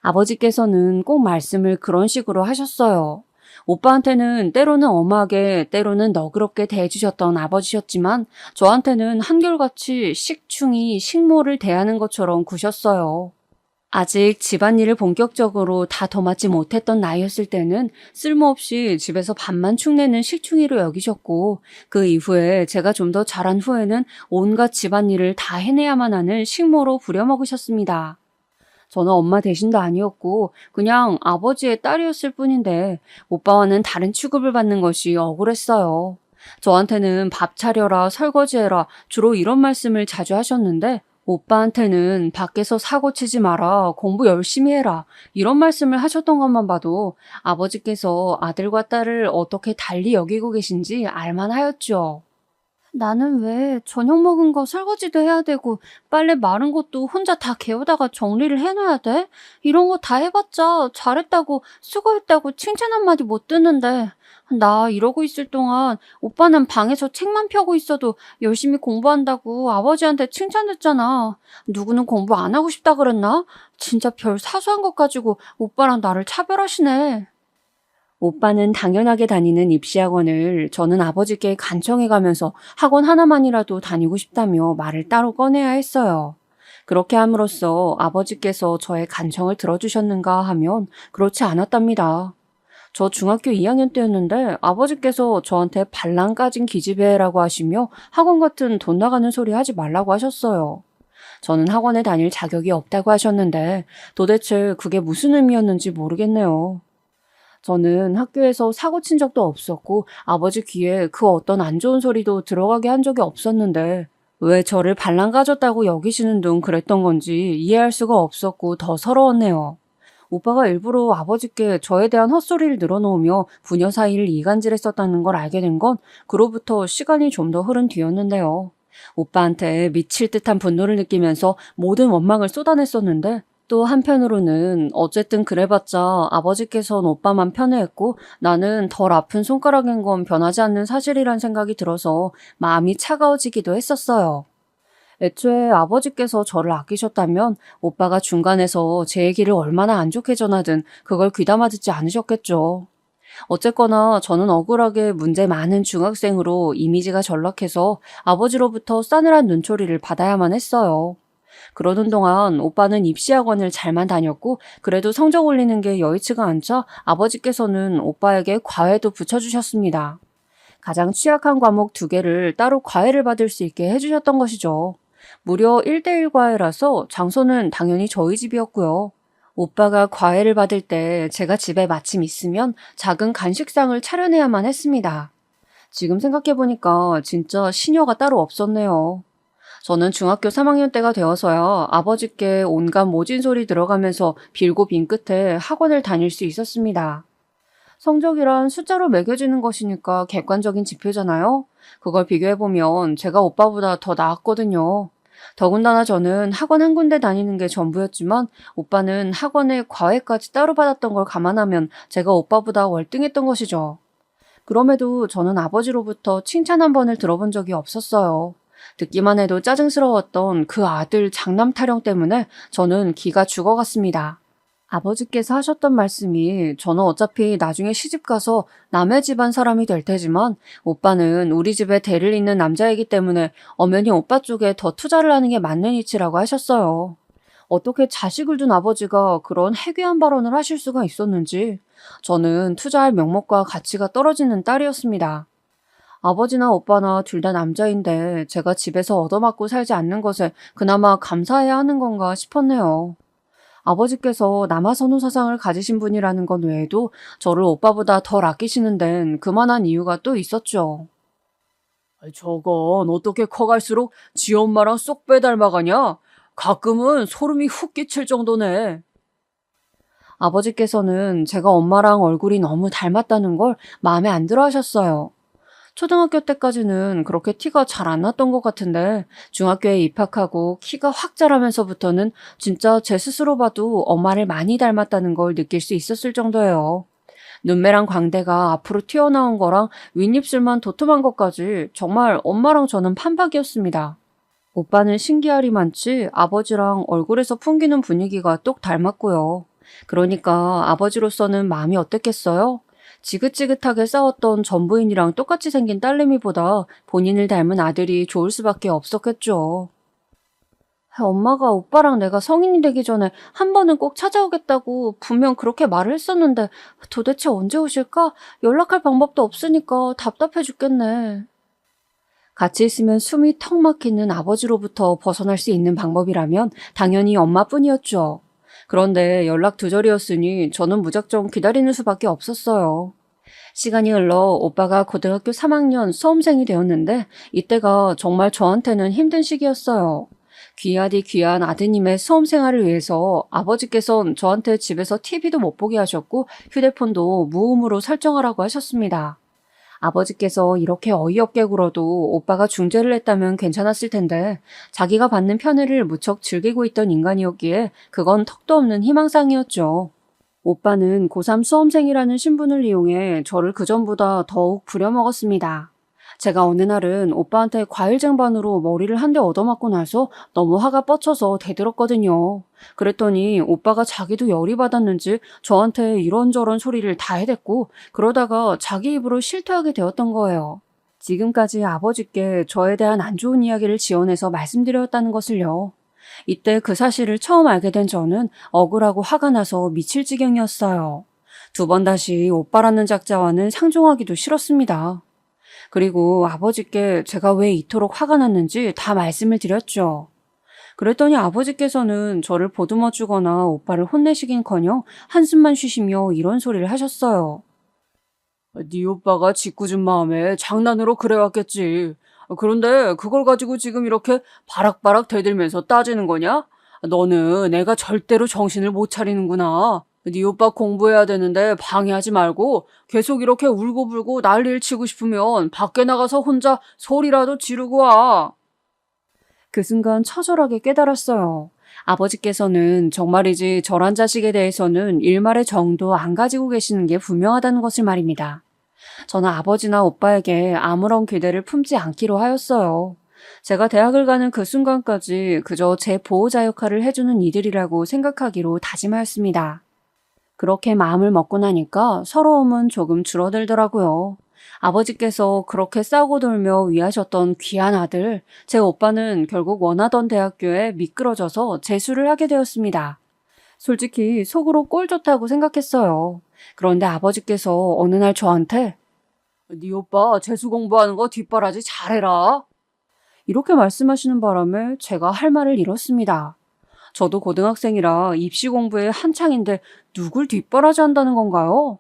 B: 아버지께서는 꼭 말씀을 그런 식으로 하셨어요. 오빠한테는 때로는 엄하게 때로는 너그럽게 대해주셨던 아버지셨지만 저한테는 한결같이 식충이 식모를 대하는 것처럼 구셨어요. 아직 집안일을 본격적으로 다 도맡지 못했던 나이였을 때는 쓸모없이 집에서 밥만 축내는 식충이로 여기셨고 그 이후에 제가 좀 더 자란 후에는 온갖 집안일을 다 해내야만 하는 식모로 부려먹으셨습니다. 저는 엄마 대신도 아니었고 그냥 아버지의 딸이었을 뿐인데 오빠와는 다른 취급을 받는 것이 억울했어요. 저한테는 밥 차려라, 설거지해라, 주로 이런 말씀을 자주 하셨는데, 오빠한테는 밖에서 사고 치지 마라, 공부 열심히 해라, 이런 말씀을 하셨던 것만 봐도 아버지께서 아들과 딸을 어떻게 달리 여기고 계신지 알만하였죠. 나는 왜 저녁 먹은 거 설거지도 해야 되고 빨래 마른 것도 혼자 다 개우다가 정리를 해놔야 돼? 이런 거 다 해봤자 잘했다고 수고했다고 칭찬 한마디 못 듣는데 나 이러고 있을 동안 오빠는 방에서 책만 펴고 있어도 열심히 공부한다고 아버지한테 칭찬했잖아. 누구는 공부 안 하고 싶다 그랬나? 진짜 별 사소한 것 가지고 오빠랑 나를 차별하시네. 오빠는 당연하게 다니는 입시학원을 저는 아버지께 간청해가면서 학원 하나만이라도 다니고 싶다며 말을 따로 꺼내야 했어요. 그렇게 함으로써 아버지께서 저의 간청을 들어주셨는가 하면 그렇지 않았답니다. 저 중학교 2학년 때였는데 아버지께서 저한테 발랑 까진 기집애라고 하시며 학원 같은 돈 나가는 소리 하지 말라고 하셨어요. 저는 학원에 다닐 자격이 없다고 하셨는데 도대체 그게 무슨 의미였는지 모르겠네요. 저는 학교에서 사고 친 적도 없었고 아버지 귀에 그 어떤 안 좋은 소리도 들어가게 한 적이 없었는데 왜 저를 발랑 까졌다고 여기시는 둥 그랬던 건지 이해할 수가 없었고 더 서러웠네요. 오빠가 일부러 아버지께 저에 대한 헛소리를 늘어놓으며 부녀 사이를 이간질했었다는 걸 알게 된 건 그로부터 시간이 좀 더 흐른 뒤였는데요. 오빠한테 미칠 듯한 분노를 느끼면서 모든 원망을 쏟아냈었는데 또 한편으로는 어쨌든 그래봤자 아버지께선 오빠만 편애했고 나는 덜 아픈 손가락인 건 변하지 않는 사실이란 생각이 들어서 마음이 차가워지기도 했었어요. 애초에 아버지께서 저를 아끼셨다면 오빠가 중간에서 제 얘기를 얼마나 안 좋게 전하든 그걸 귀담아 듣지 않으셨겠죠. 어쨌거나 저는 억울하게 문제 많은 중학생으로 이미지가 전락해서 아버지로부터 싸늘한 눈초리를 받아야만 했어요. 그러는 동안 오빠는 입시학원을 잘만 다녔고 그래도 성적 올리는 게 여의치가 않자 아버지께서는 오빠에게 과외도 붙여주셨습니다. 가장 취약한 과목 2개를 따로 과외를 받을 수 있게 해주셨던 것이죠. 무려 1대1 과외라서 장소는 당연히 저희 집이었고요. 오빠가 과외를 받을 때 제가 집에 마침 있으면 작은 간식상을 차려내야만 했습니다. 지금 생각해보니까 진짜 시녀가 따로 없었네요. 저는 중학교 3학년 때가 되어서야 아버지께 온갖 모진 소리 들어가면서 빌고 빈 끝에 학원을 다닐 수 있었습니다. 성적이란 숫자로 매겨지는 것이니까 객관적인 지표잖아요. 그걸 비교해보면 제가 오빠보다 더 나았거든요. 더군다나 저는 학원 한 군데 다니는 게 전부였지만 오빠는 학원에 과외까지 따로 받았던 걸 감안하면 제가 오빠보다 월등했던 것이죠. 그럼에도 저는 아버지로부터 칭찬 한 번을 들어본 적이 없었어요. 듣기만 해도 짜증스러웠던 그 아들 장남 타령 때문에 저는 기가 죽어갔습니다. 아버지께서 하셨던 말씀이 저는 어차피 나중에 시집가서 남의 집안 사람이 될 테지만 오빠는 우리 집에 대를 잇는 남자이기 때문에 엄연히 오빠 쪽에 더 투자를 하는 게 맞는 이치라고 하셨어요. 어떻게 자식을 둔 아버지가 그런 해괴한 발언을 하실 수가 있었는지 저는 투자할 명목과 가치가 떨어지는 딸이었습니다. 아버지나 오빠나 둘 다 남자인데 제가 집에서 얻어맞고 살지 않는 것에 그나마 감사해야 하는 건가 싶었네요. 아버지께서 남아선호 사상을 가지신 분이라는 것 외에도 저를 오빠보다 덜 아끼시는 데는 그만한 이유가 또 있었죠. 저건 어떻게 커갈수록 지 엄마랑 쏙 빼닮아가냐? 가끔은 소름이 훅 끼칠 정도네. 아버지께서는 제가 엄마랑 얼굴이 너무 닮았다는 걸 마음에 안 들어 하셨어요. 초등학교 때까지는 그렇게 티가 잘 안 났던 것 같은데 중학교에 입학하고 키가 확 자라면서부터는 진짜 제 스스로 봐도 엄마를 많이 닮았다는 걸 느낄 수 있었을 정도예요. 눈매랑 광대가 앞으로 튀어나온 거랑 윗입술만 도톰한 것까지 정말 엄마랑 저는 판박이었습니다. 오빠는 신기하리만치 아버지랑 얼굴에서 풍기는 분위기가 똑 닮았고요. 그러니까 아버지로서는 마음이 어땠겠어요? 지긋지긋하게 싸웠던 전부인이랑 똑같이 생긴 딸내미보다 본인을 닮은 아들이 좋을 수밖에 없었겠죠. 엄마가 오빠랑 내가 성인이 되기 전에 한 번은 꼭 찾아오겠다고 분명 그렇게 말을 했었는데 도대체 언제 오실까? 연락할 방법도 없으니까 답답해 죽겠네. 같이 있으면 숨이 턱 막히는 아버지로부터 벗어날 수 있는 방법이라면 당연히 엄마뿐이었죠. 그런데 연락 두절이었으니 저는 무작정 기다리는 수밖에 없었어요. 시간이 흘러 오빠가 고등학교 3학년 수험생이 되었는데 이때가 정말 저한테는 힘든 시기였어요. 귀하디 귀한 아드님의 수험 생활을 위해서 아버지께선 저한테 집에서 TV도 못 보게 하셨고 휴대폰도 무음으로 설정하라고 하셨습니다. 아버지께서 이렇게 어이없게 굴어도 오빠가 중재를 했다면 괜찮았을 텐데 자기가 받는 편애를 무척 즐기고 있던 인간이었기에 그건 턱도 없는 희망상이었죠. 오빠는 고3 수험생이라는 신분을 이용해 저를 그전보다 더욱 부려먹었습니다. 제가 어느 날은 오빠한테 과일 쟁반으로 머리를 한 대 얻어맞고 나서 너무 화가 뻗쳐서 대들었거든요. 그랬더니 오빠가 자기도 열이 받았는지 저한테 이런저런 소리를 다 해댔고 그러다가 자기 입으로 실토하게 되었던 거예요. 지금까지 아버지께 저에 대한 안 좋은 이야기를 지어내서 말씀드렸다는 것을요. 이때 그 사실을 처음 알게 된 저는 억울하고 화가 나서 미칠 지경이었어요. 두 번 다시 오빠라는 작자와는 상종하기도 싫었습니다. 그리고 아버지께 제가 왜 이토록 화가 났는지 다 말씀을 드렸죠. 그랬더니 아버지께서는 저를 보듬어 주거나 오빠를 혼내시긴커녕 한숨만 쉬시며 이런 소리를 하셨어요. 네 오빠가 짓궂은 마음에 장난으로 그래왔겠지. 그런데 그걸 가지고 지금 이렇게 바락바락 대들면서 따지는 거냐? 너는 애가 절대로 정신을 못 차리는구나. 네 오빠 공부해야 되는데 방해하지 말고 계속 이렇게 울고불고 난리를 치고 싶으면 밖에 나가서 혼자 소리라도 지르고 와. 그 순간 처절하게 깨달았어요. 아버지께서는 정말이지 저란 자식에 대해서는 일말의 정도 안 가지고 계시는 게 분명하다는 것을 말입니다. 저는 아버지나 오빠에게 아무런 기대를 품지 않기로 하였어요. 제가 대학을 가는 그 순간까지 그저 제 보호자 역할을 해주는 이들이라고 생각하기로 다짐하였습니다. 그렇게 마음을 먹고 나니까 서러움은 조금 줄어들더라고요. 아버지께서 그렇게 싸우고 돌며 위하셨던 귀한 아들, 제 오빠는 결국 원하던 대학교에 미끄러져서 재수를 하게 되었습니다. 솔직히 속으로 꼴 좋다고 생각했어요. 그런데 아버지께서 어느 날 저한테 네 오빠 재수 공부하는 거 뒷바라지 잘해라. 이렇게 말씀하시는 바람에 제가 할 말을 잃었습니다. 저도 고등학생이라 입시 공부에 한창인데 누굴 뒷바라지 한다는 건가요?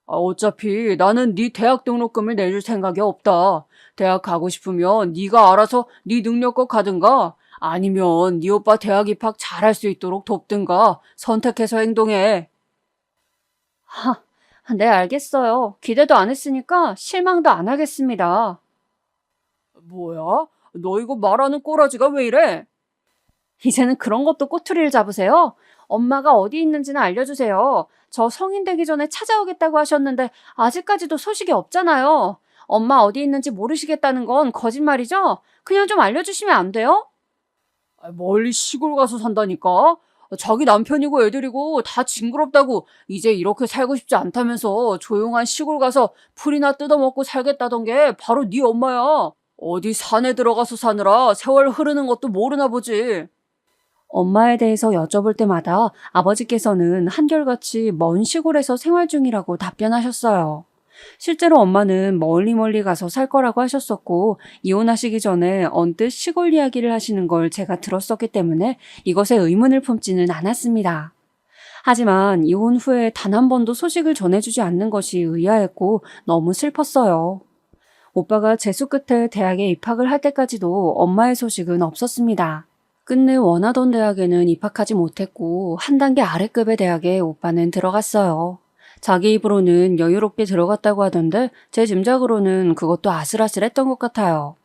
B: 어차피 나는 네 대학 등록금을 내줄 생각이 없다. 대학 가고 싶으면 네가 알아서 네 능력껏 가든가 아니면 네 오빠 대학 입학 잘할 수 있도록 돕든가 선택해서 행동해. 네, 알겠어요. 기대도 안 했으니까 실망도 안 하겠습니다. 뭐야? 너 이거 말하는 꼬라지가 왜 이래? 이제는 그런 것도 꼬투리를 잡으세요? 엄마가 어디 있는지는 알려주세요. 저 성인 되기 전에 찾아오겠다고 하셨는데 아직까지도 소식이 없잖아요. 엄마 어디 있는지 모르시겠다는 건 거짓말이죠? 그냥 좀 알려주시면 안 돼요? 멀리 시골 가서 산다니까? 자기 남편이고 애들이고 다 징그럽다고 이제 이렇게 살고 싶지 않다면서 조용한 시골 가서 풀이나 뜯어먹고 살겠다던 게 바로 네 엄마야. 어디 산에 들어가서 사느라 세월 흐르는 것도 모르나 보지. 엄마에 대해서 여쭤볼 때마다 아버지께서는 한결같이 먼 시골에서 생활 중이라고 답변하셨어요. 실제로 엄마는 멀리 가서 살 거라고 하셨었고 이혼하시기 전에 언뜻 시골 이야기를 하시는 걸 제가 들었었기 때문에 이것에 의문을 품지는 않았습니다. 하지만 이혼 후에 단 한 번도 소식을 전해주지 않는 것이 의아했고 너무 슬펐어요. 오빠가 재수 끝에 대학에 입학을 할 때까지도 엄마의 소식은 없었습니다. 끝내 원하던 대학에는 입학하지 못했고 한 단계 아래급의 대학에 오빠는 들어갔어요. 자기 입으로는 여유롭게 들어갔다고 하던데 제 짐작으로는 그것도 아슬아슬했던 것 같아요.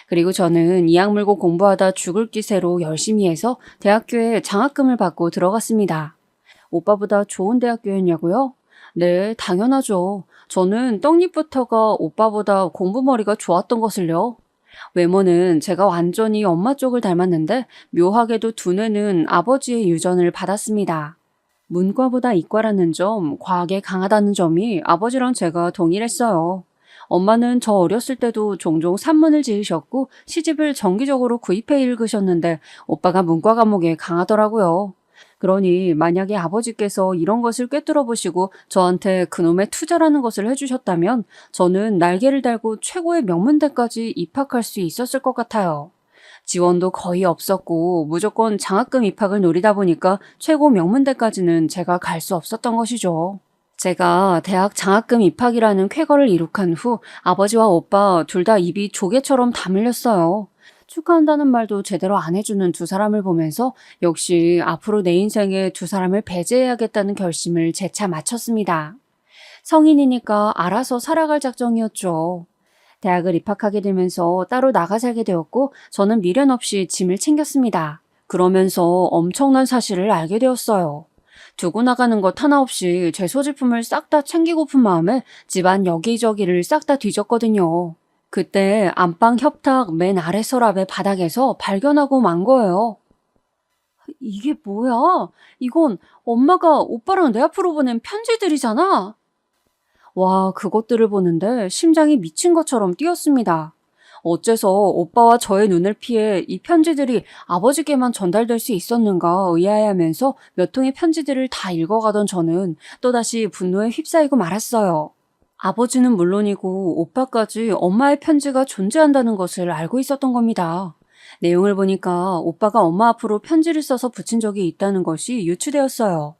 B: 그리고 저는 이악 물고 공부하다 죽을 기세로 열심히 해서 대학교에 장학금을 받고 들어갔습니다. 오빠보다 좋은 대학교였냐고요? 네, 당연하죠. 저는 떡잎부터가 오빠보다 공부머리가 좋았던 것을요. 외모는 제가 완전히 엄마 쪽을 닮았는데 묘하게도 두뇌는 아버지의 유전을 받았습니다. 문과보다 이과라는 점, 과학에 강하다는 점이 아버지랑 제가 동일했어요. 엄마는 저 어렸을 때도 종종 산문을 지으셨고 시집을 정기적으로 구입해 읽으셨는데 오빠가 문과 과목에 강하더라고요. 그러니 만약에 아버지께서 이런 것을 꿰뚫어 보시고 저한테 그놈의 투자라는 것을 해주셨다면 저는 날개를 달고 최고의 명문대까지 입학할 수 있었을 것 같아요. 지원도 거의 없었고 무조건 장학금 입학을 노리다 보니까 최고 명문대까지는 제가 갈 수 없었던 것이죠. 제가 대학 장학금 입학이라는 쾌거를 이룩한 후 아버지와 오빠 둘 다 입이 조개처럼 다물렸어요. 축하한다는 말도 제대로 안 해주는 두 사람을 보면서 역시 앞으로 내 인생에 두 사람을 배제해야겠다는 결심을 재차 마쳤습니다. 성인이니까 알아서 살아갈 작정이었죠. 대학을 입학하게 되면서 따로 나가 살게 되었고 저는 미련 없이 짐을 챙겼습니다. 그러면서 엄청난 사실을 알게 되었어요. 두고 나가는 것 하나 없이 제 소지품을 싹 다 챙기고픈 마음에 집안 여기저기를 싹 다 뒤졌거든요. 그때 안방 협탁 맨 아래 서랍의 바닥에서 발견하고 만 거예요. 이게 뭐야? 이건 엄마가 오빠랑 내 앞으로 보낸 편지들이잖아. 와, 그것들을 보는데 심장이 미친 것처럼 뛰었습니다. 어째서 오빠와 저의 눈을 피해 이 편지들이 아버지께만 전달될 수 있었는가 의아해하면서 몇 통의 편지들을 다 읽어가던 저는 또다시 분노에 휩싸이고 말았어요. 아버지는 물론이고 오빠까지 엄마의 편지가 존재한다는 것을 알고 있었던 겁니다. 내용을 보니까 오빠가 엄마 앞으로 편지를 써서 붙인 적이 있다는 것이 유추되었어요.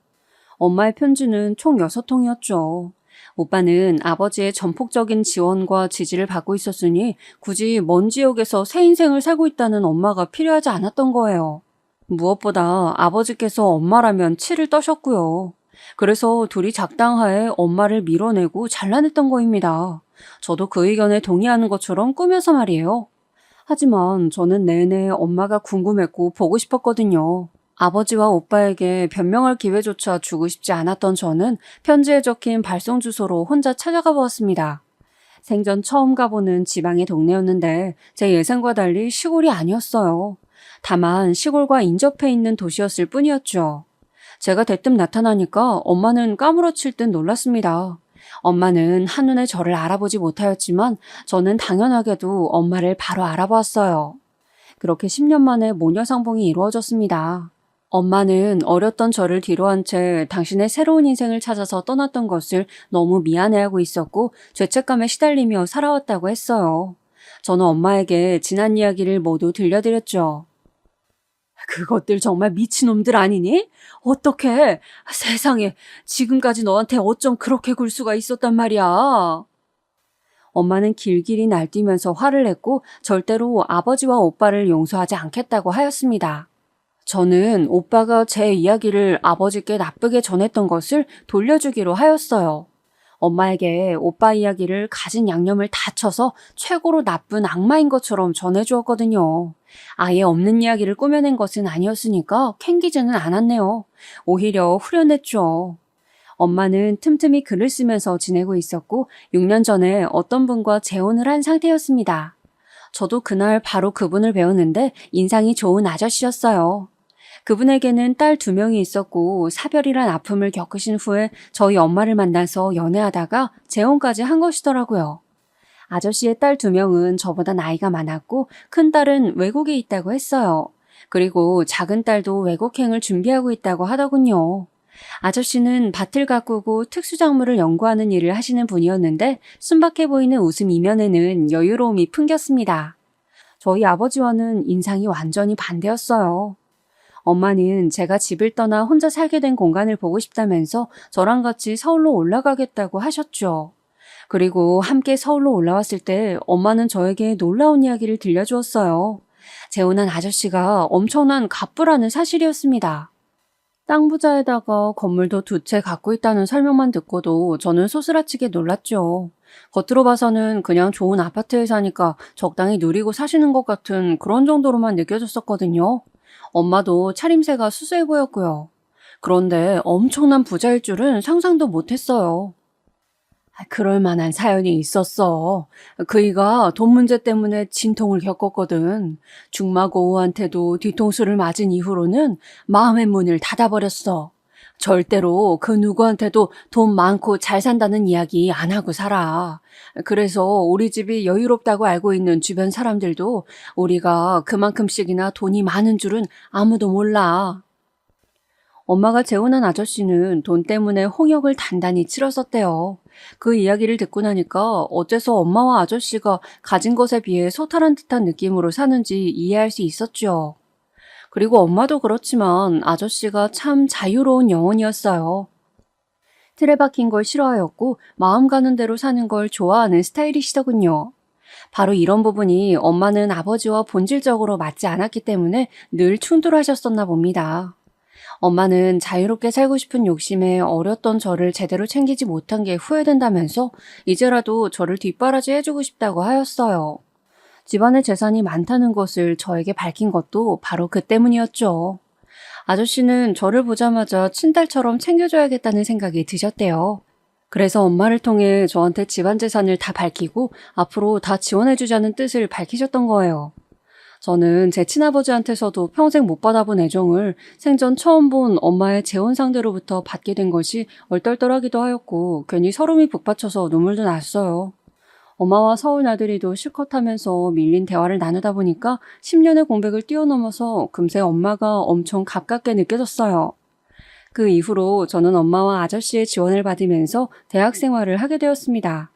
B: 엄마의 편지는 총 6통이었죠. 오빠는 아버지의 전폭적인 지원과 지지를 받고 있었으니 굳이 먼 지역에서 새 인생을 살고 있다는 엄마가 필요하지 않았던 거예요. 무엇보다 아버지께서 엄마라면 치를 떠셨고요. 그래서 둘이 작당하에 엄마를 밀어내고 잘라냈던 거입니다. 저도 그 의견에 동의하는 것처럼 꾸며서 말이에요. 하지만 저는 내내 엄마가 궁금했고 보고 싶었거든요. 아버지와 오빠에게 변명할 기회조차 주고 싶지 않았던 저는 편지에 적힌 발송 주소로 혼자 찾아가 보았습니다. 생전 처음 가보는 지방의 동네였는데 제 예상과 달리 시골이 아니었어요. 다만 시골과 인접해 있는 도시였을 뿐이었죠. 제가 대뜸 나타나니까 엄마는 까무러칠 듯 놀랐습니다. 엄마는 한눈에 저를 알아보지 못하였지만 저는 당연하게도 엄마를 바로 알아보았어요. 그렇게 10년 만에 모녀상봉이 이루어졌습니다. 엄마는 어렸던 저를 뒤로한 채 당신의 새로운 인생을 찾아서 떠났던 것을 너무 미안해하고 있었고 죄책감에 시달리며 살아왔다고 했어요. 저는 엄마에게 지난 이야기를 모두 들려드렸죠. 그것들 정말 미친놈들 아니니? 어떡해? 세상에, 지금까지 너한테 어쩜 그렇게 굴 수가 있었단 말이야. 엄마는 길길이 날뛰면서 화를 냈고 절대로 아버지와 오빠를 용서하지 않겠다고 하였습니다. 저는 오빠가 제 이야기를 아버지께 나쁘게 전했던 것을 돌려주기로 하였어요. 엄마에게 오빠 이야기를 가진 양념을 다 쳐서 최고로 나쁜 악마인 것처럼 전해주었거든요. 아예 없는 이야기를 꾸며낸 것은 아니었으니까 캥기지는 않았네요. 오히려 후련했죠. 엄마는 틈틈이 글을 쓰면서 지내고 있었고 6년 전에 어떤 분과 재혼을 한 상태였습니다. 저도 그날 바로 그분을 배웠는데 인상이 좋은 아저씨였어요. 그분에게는 딸 2명이 있었고 사별이란 아픔을 겪으신 후에 저희 엄마를 만나서 연애하다가 재혼까지 한 것이더라고요. 아저씨의 딸 2명은 저보다 나이가 많았고 큰 딸은 외국에 있다고 했어요. 그리고 작은 딸도 외국행을 준비하고 있다고 하더군요. 아저씨는 밭을 가꾸고 특수작물을 연구하는 일을 하시는 분이었는데 순박해 보이는 웃음 이면에는 여유로움이 풍겼습니다. 저희 아버지와는 인상이 완전히 반대였어요. 엄마는 제가 집을 떠나 혼자 살게 된 공간을 보고 싶다면서 저랑 같이 서울로 올라가겠다고 하셨죠. 그리고 함께 서울로 올라왔을 때 엄마는 저에게 놀라운 이야기를 들려주었어요. 재혼한 아저씨가 엄청난 갑부라는 사실이었습니다. 땅 부자에다가 건물도 2채 갖고 있다는 설명만 듣고도 저는 소스라치게 놀랐죠. 겉으로 봐서는 그냥 좋은 아파트에 사니까 적당히 누리고 사시는 것 같은 그런 정도로만 느껴졌었거든요. 엄마도 차림새가 수수해 보였고요. 그런데 엄청난 부자일 줄은 상상도 못했어요. 그럴 만한 사연이 있었어. 그이가 돈 문제 때문에 진통을 겪었거든. 중마고우한테도 뒤통수를 맞은 이후로는 마음의 문을 닫아버렸어. 절대로 그 누구한테도 돈 많고 잘 산다는 이야기 안 하고 살아. 그래서 우리 집이 여유롭다고 알고 있는 주변 사람들도 우리가 그만큼씩이나 돈이 많은 줄은 아무도 몰라. 엄마가 재혼한 아저씨는 돈 때문에 홍역을 단단히 치렀었대요. 그 이야기를 듣고 나니까 어째서 엄마와 아저씨가 가진 것에 비해 소탈한 듯한 느낌으로 사는지 이해할 수 있었죠. 그리고 엄마도 그렇지만 아저씨가 참 자유로운 영혼이었어요. 틀에 박힌 걸 싫어하였고 마음 가는 대로 사는 걸 좋아하는 스타일이시더군요. 바로 이런 부분이 엄마는 아버지와 본질적으로 맞지 않았기 때문에 늘 충돌하셨었나 봅니다. 엄마는 자유롭게 살고 싶은 욕심에 어렸던 저를 제대로 챙기지 못한 게 후회된다면서 이제라도 저를 뒷바라지 해주고 싶다고 하였어요. 집안에 재산이 많다는 것을 저에게 밝힌 것도 바로 그 때문이었죠. 아저씨는 저를 보자마자 친딸처럼 챙겨줘야겠다는 생각이 드셨대요. 그래서 엄마를 통해 저한테 집안 재산을 다 밝히고 앞으로 다 지원해주자는 뜻을 밝히셨던 거예요. 저는 제 친아버지한테서도 평생 못 받아본 애정을 생전 처음 본 엄마의 재혼 상대로부터 받게 된 것이 얼떨떨하기도 하였고 괜히 서름이 북받쳐서 눈물도 났어요. 엄마와 서울 나들이도 실컷 하면서 밀린 대화를 나누다 보니까 10년의 공백을 뛰어넘어서 금세 엄마가 엄청 가깝게 느껴졌어요. 그 이후로 저는 엄마와 아저씨의 지원을 받으면서 대학 생활을 하게 되었습니다.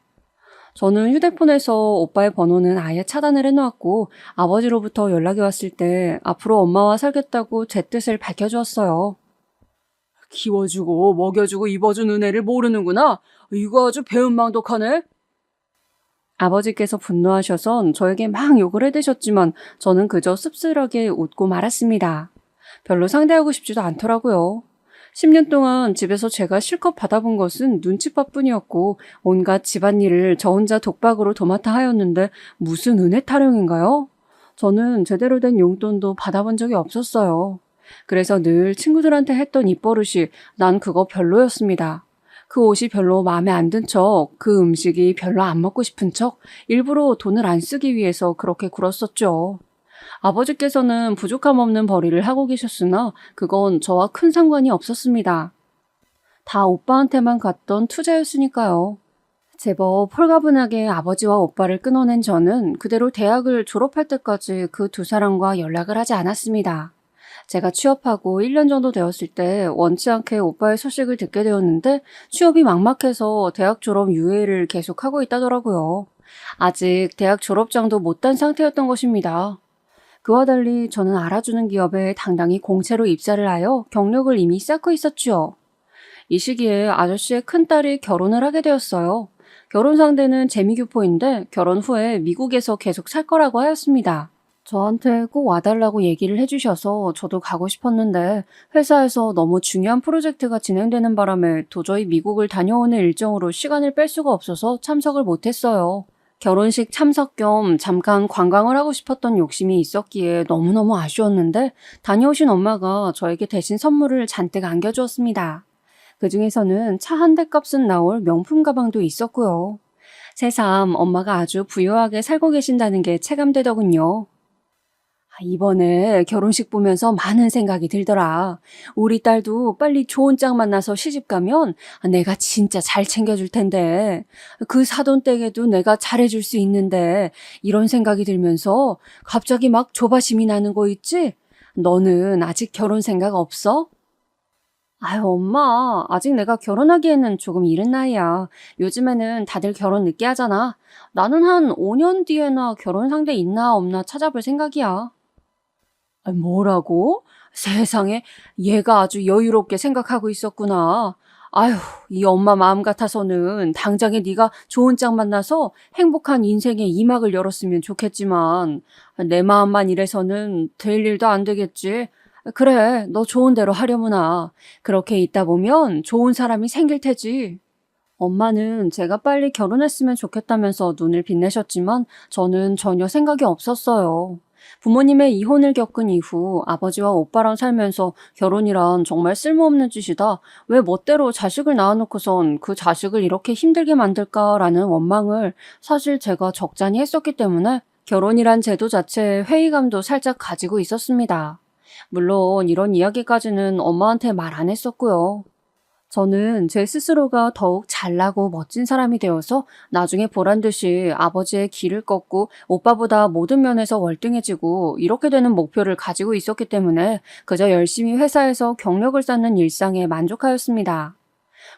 B: 저는 휴대폰에서 오빠의 번호는 아예 차단을 해놓았고 아버지로부터 연락이 왔을 때 앞으로 엄마와 살겠다고 제 뜻을 밝혀주었어요. 키워주고 먹여주고 입어주는 애를 모르는구나. 이거 아주 배은망덕하네. 아버지께서 분노하셔선 저에게 막 욕을 해대셨지만 저는 그저 씁쓸하게 웃고 말았습니다. 별로 상대하고 싶지도 않더라고요. 10년 동안 집에서 제가 실컷 받아본 것은 눈칫밥뿐이었고 온갖 집안일을 저 혼자 독박으로 도맡아 하였는데 무슨 은혜 타령인가요? 저는 제대로 된 용돈도 받아본 적이 없었어요. 그래서 늘 친구들한테 했던 입버릇이 난 그거 별로였습니다. 그 옷이 별로 마음에 안 든 척, 그 음식이 별로 안 먹고 싶은 척, 일부러 돈을 안 쓰기 위해서 그렇게 굴었었죠. 아버지께서는 부족함 없는 벌이를 하고 계셨으나 그건 저와 큰 상관이 없었습니다. 다 오빠한테만 갔던 투자였으니까요. 제법 홀가분하게 아버지와 오빠를 끊어낸 저는 그대로 대학을 졸업할 때까지 그 두 사람과 연락을 하지 않았습니다. 제가 취업하고 1년 정도 되었을 때 원치 않게 오빠의 소식을 듣게 되었는데 취업이 막막해서 대학 졸업 유예를 계속하고 있다더라고요. 아직 대학 졸업장도 못 딴 상태였던 것입니다. 그와 달리 저는 알아주는 기업에 당당히 공채로 입사를 하여 경력을 이미 쌓고 있었죠. 이 시기에 아저씨의 큰딸이 결혼을 하게 되었어요. 결혼 상대는 재미교포인데 결혼 후에 미국에서 계속 살 거라고 하였습니다. 저한테 꼭 와달라고 얘기를 해주셔서 저도 가고 싶었는데 회사에서 너무 중요한 프로젝트가 진행되는 바람에 도저히 미국을 다녀오는 일정으로 시간을 뺄 수가 없어서 참석을 못했어요. 결혼식 참석 겸 잠깐 관광을 하고 싶었던 욕심이 있었기에 너무너무 아쉬웠는데 다녀오신 엄마가 저에게 대신 선물을 잔뜩 안겨주었습니다. 그 중에서는 차 한 대 값은 나올 명품 가방도 있었고요. 새삼 엄마가 아주 부유하게 살고 계신다는 게 체감되더군요. 이번에 결혼식 보면서 많은 생각이 들더라. 우리 딸도 빨리 좋은 짝 만나서 시집 가면 내가 진짜 잘 챙겨줄 텐데 그 사돈댁에도 내가 잘해줄 수 있는데 이런 생각이 들면서 갑자기 막 조바심이 나는 거 있지? 너는 아직 결혼 생각 없어? 아유, 엄마, 아직 내가 결혼하기에는 조금 이른 나이야. 요즘에는 다들 결혼 늦게 하잖아. 나는 한 5년 뒤에나 결혼 상대 있나 없나 찾아볼 생각이야. 뭐라고? 세상에, 얘가 아주 여유롭게 생각하고 있었구나. 아휴, 이 엄마 마음 같아서는 당장에 네가 좋은 짝 만나서 행복한 인생의 이막을 열었으면 좋겠지만 내 마음만 이래서는 될 일도 안 되겠지. 그래, 너 좋은 대로 하려무나. 그렇게 있다 보면 좋은 사람이 생길 테지. 엄마는 제가 빨리 결혼했으면 좋겠다면서 눈을 빛내셨지만 저는 전혀 생각이 없었어요. 부모님의 이혼을 겪은 이후 아버지와 오빠랑 살면서 결혼이란 정말 쓸모없는 짓이다. 왜 멋대로 자식을 낳아놓고선 그 자식을 이렇게 힘들게 만들까라는 원망을 사실 제가 적잖이 했었기 때문에 결혼이란 제도 자체에 회의감도 살짝 가지고 있었습니다. 물론 이런 이야기까지는 엄마한테 말 안 했었고요. 저는 제 스스로가 더욱 잘나고 멋진 사람이 되어서 나중에 보란듯이 아버지의 길을 꺾고 오빠보다 모든 면에서 월등해지고 이렇게 되는 목표를 가지고 있었기 때문에 그저 열심히 회사에서 경력을 쌓는 일상에 만족하였습니다.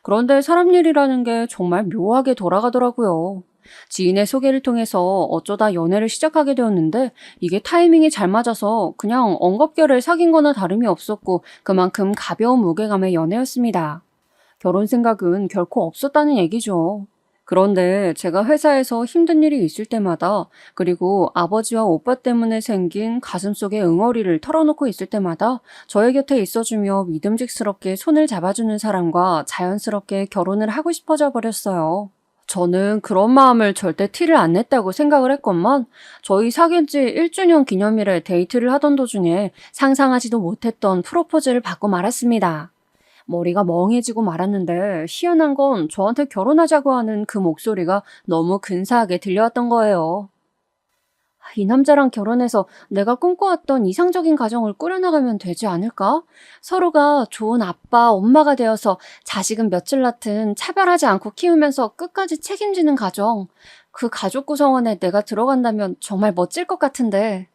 B: 그런데 사람 일이라는 게 정말 묘하게 돌아가더라고요. 지인의 소개를 통해서 어쩌다 연애를 시작하게 되었는데 이게 타이밍이 잘 맞아서 그냥 엉겁결에 사귄 거나 다름이 없었고 그만큼 가벼운 무게감의 연애였습니다. 결혼 생각은 결코 없었다는 얘기죠. 그런데 제가 회사에서 힘든 일이 있을 때마다, 그리고 아버지와 오빠 때문에 생긴 가슴속의 응어리를 털어놓고 있을 때마다 저의 곁에 있어주며 믿음직스럽게 손을 잡아주는 사람과 자연스럽게 결혼을 하고 싶어져 버렸어요. 저는 그런 마음을 절대 티를 안 냈다고 생각을 했건만, 저희 사귄 지 1주년 기념일에 데이트를 하던 도중에 상상하지도 못했던 프로포즈를 받고 말았습니다. 머리가 멍해지고 말았는데, 희한한 건 저한테 결혼하자고 하는 그 목소리가 너무 근사하게 들려왔던 거예요. 이 남자랑 결혼해서 내가 꿈꿔왔던 이상적인 가정을 꾸려나가면 되지 않을까? 서로가 좋은 아빠, 엄마가 되어서 자식은 며칠 낳든 차별하지 않고 키우면서 끝까지 책임지는 가정. 그 가족 구성원에 내가 들어간다면 정말 멋질 것 같은데.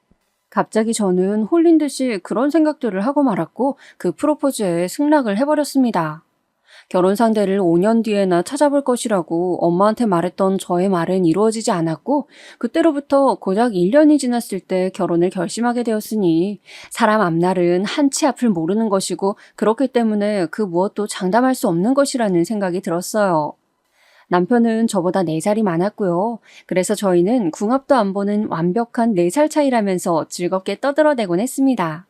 B: 갑자기 저는 홀린 듯이 그런 생각들을 하고 말았고, 그 프로포즈에 승낙을 해버렸습니다. 결혼 상대를 5년 뒤에나 찾아볼 것이라고 엄마한테 말했던 저의 말은 이루어지지 않았고, 그때로부터 고작 1년이 지났을 때 결혼을 결심하게 되었으니, 사람 앞날은 한치 앞을 모르는 것이고, 그렇기 때문에 그 무엇도 장담할 수 없는 것이라는 생각이 들었어요. 남편은 저보다 4살이 많았고요. 그래서 저희는 궁합도 안 보는 완벽한 4살 차이라면서 즐겁게 떠들어대곤 했습니다.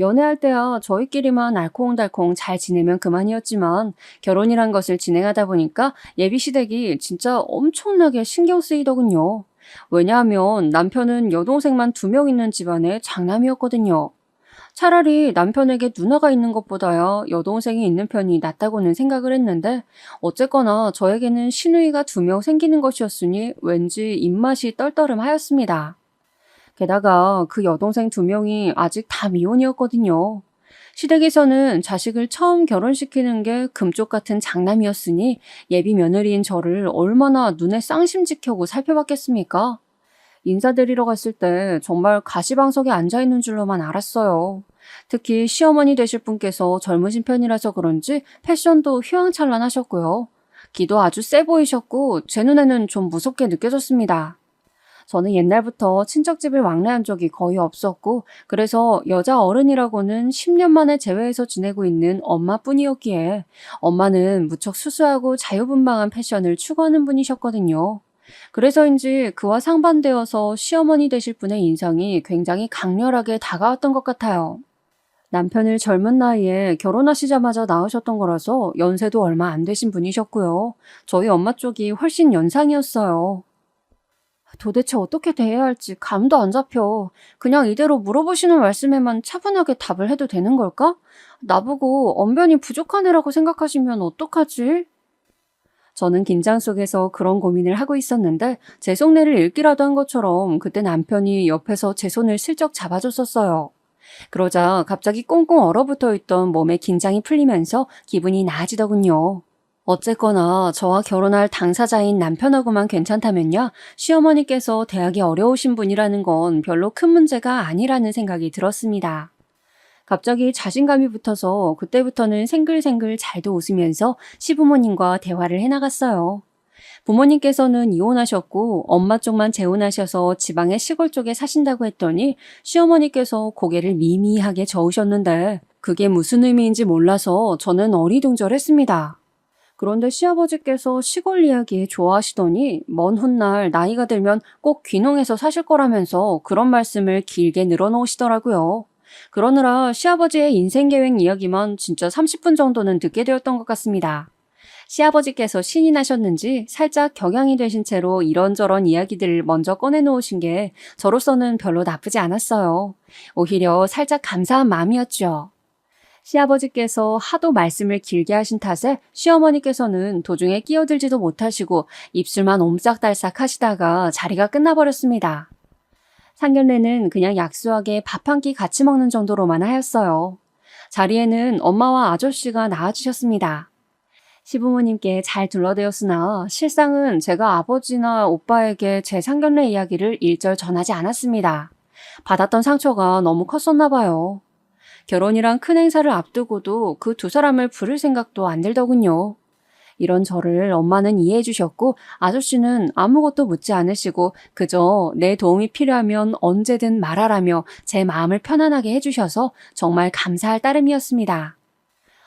B: 연애할 때야 저희끼리만 알콩달콩 잘 지내면 그만이었지만, 결혼이란 것을 진행하다 보니까 예비시댁이 진짜 엄청나게 신경 쓰이더군요. 왜냐하면 남편은 여동생만 2명 있는 집안의 장남이었거든요. 차라리 남편에게 누나가 있는 것보다야 여동생이 있는 편이 낫다고는 생각을 했는데, 어쨌거나 저에게는 시누이가 2명 생기는 것이었으니 왠지 입맛이 떨떠름하였습니다. 게다가 그 여동생 2명이 아직 다 미혼이었거든요. 시댁에서는 자식을 처음 결혼시키는 게 금쪽 같은 장남이었으니 예비 며느리인 저를 얼마나 눈에 쌍심지켜고 살펴봤겠습니까? 인사드리러 갔을 때 정말 가시방석에 앉아있는 줄로만 알았어요. 특히 시어머니 되실 분께서 젊으신 편이라서 그런지 패션도 휘황찬란하셨고요. 기도 아주 세 보이셨고 제 눈에는 좀 무섭게 느껴졌습니다. 저는 옛날부터 친척집을 왕래한 적이 거의 없었고, 그래서 여자 어른이라고는 10년 만에 재회해서 지내고 있는 엄마뿐이었기에, 엄마는 무척 수수하고 자유분방한 패션을 추구하는 분이셨거든요. 그래서인지 그와 상반되어서 시어머니 되실 분의 인상이 굉장히 강렬하게 다가왔던 것 같아요. 남편을 젊은 나이에 결혼하시자마자 낳으셨던 거라서 연세도 얼마 안 되신 분이셨고요. 저희 엄마 쪽이 훨씬 연상이었어요. 도대체 어떻게 대해야 할지 감도 안 잡혀. 그냥 이대로 물어보시는 말씀에만 차분하게 답을 해도 되는 걸까? 나보고 언변이 부족한 애라고 생각하시면 어떡하지? 저는 긴장 속에서 그런 고민을 하고 있었는데, 제 속내를 읽기라도 한 것처럼 그때 남편이 옆에서 제 손을 슬쩍 잡아줬었어요. 그러자 갑자기 꽁꽁 얼어붙어 있던 몸의 긴장이 풀리면서 기분이 나아지더군요. 어쨌거나 저와 결혼할 당사자인 남편하고만 괜찮다면야 시어머니께서 대하기 어려우신 분이라는 건 별로 큰 문제가 아니라는 생각이 들었습니다. 갑자기 자신감이 붙어서 그때부터는 생글생글 잘도 웃으면서 시부모님과 대화를 해나갔어요. 부모님께서는 이혼하셨고 엄마 쪽만 재혼하셔서 지방의 시골 쪽에 사신다고 했더니 시어머니께서 고개를 미미하게 저으셨는데, 그게 무슨 의미인지 몰라서 저는 어리둥절했습니다. 그런데 시아버지께서 시골 이야기 좋아하시더니 먼 훗날 나이가 들면 꼭 귀농해서 사실 거라면서 그런 말씀을 길게 늘어놓으시더라고요. 그러느라 시아버지의 인생 계획 이야기만 진짜 30분 정도는 듣게 되었던 것 같습니다. 시아버지께서 신이 나셨는지 살짝 격양이 되신 채로 이런저런 이야기들을 먼저 꺼내놓으신 게 저로서는 별로 나쁘지 않았어요. 오히려 살짝 감사한 마음이었죠. 시아버지께서 하도 말씀을 길게 하신 탓에 시어머니께서는 도중에 끼어들지도 못하시고 입술만 옴짝달싹 하시다가 자리가 끝나버렸습니다. 상견례는 그냥 약수하게 밥 한 끼 같이 먹는 정도로만 하였어요. 자리에는 엄마와 아저씨가 나와주셨습니다. 시부모님께 잘 둘러대었으나 실상은 제가 아버지나 오빠에게 제 상견례 이야기를 일절 전하지 않았습니다. 받았던 상처가 너무 컸었나 봐요. 결혼이란 큰 행사를 앞두고도 그 2사람을 부를 생각도 안 들더군요. 이런 저를 엄마는 이해해 주셨고 아저씨는 아무것도 묻지 않으시고 그저 내 도움이 필요하면 언제든 말하라며 제 마음을 편안하게 해주셔서 정말 감사할 따름이었습니다.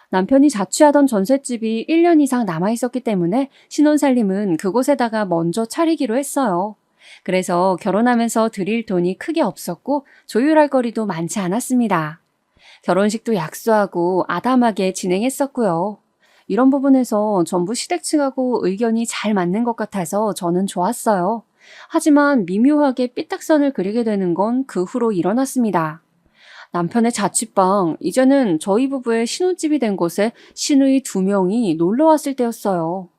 B: 남편이 자취하던 전셋집이 1년 이상 남아있었기 때문에 신혼살림은 그곳에다가 먼저 차리기로 했어요. 그래서 결혼하면서 드릴 돈이 크게 없었고 조율할 거리도 많지 않았습니다. 결혼식도 약소하고 아담하게 진행했었고요. 이런 부분에서 전부 시댁 측하고 의견이 잘 맞는 것 같아서 저는 좋았어요. 하지만 미묘하게 삐딱선을 그리게 되는 건 그 후로 일어났습니다. 남편의 자취방, 이제는 저희 부부의 신혼집이 된 곳에 시누이 2명이 놀러 왔을 때였어요.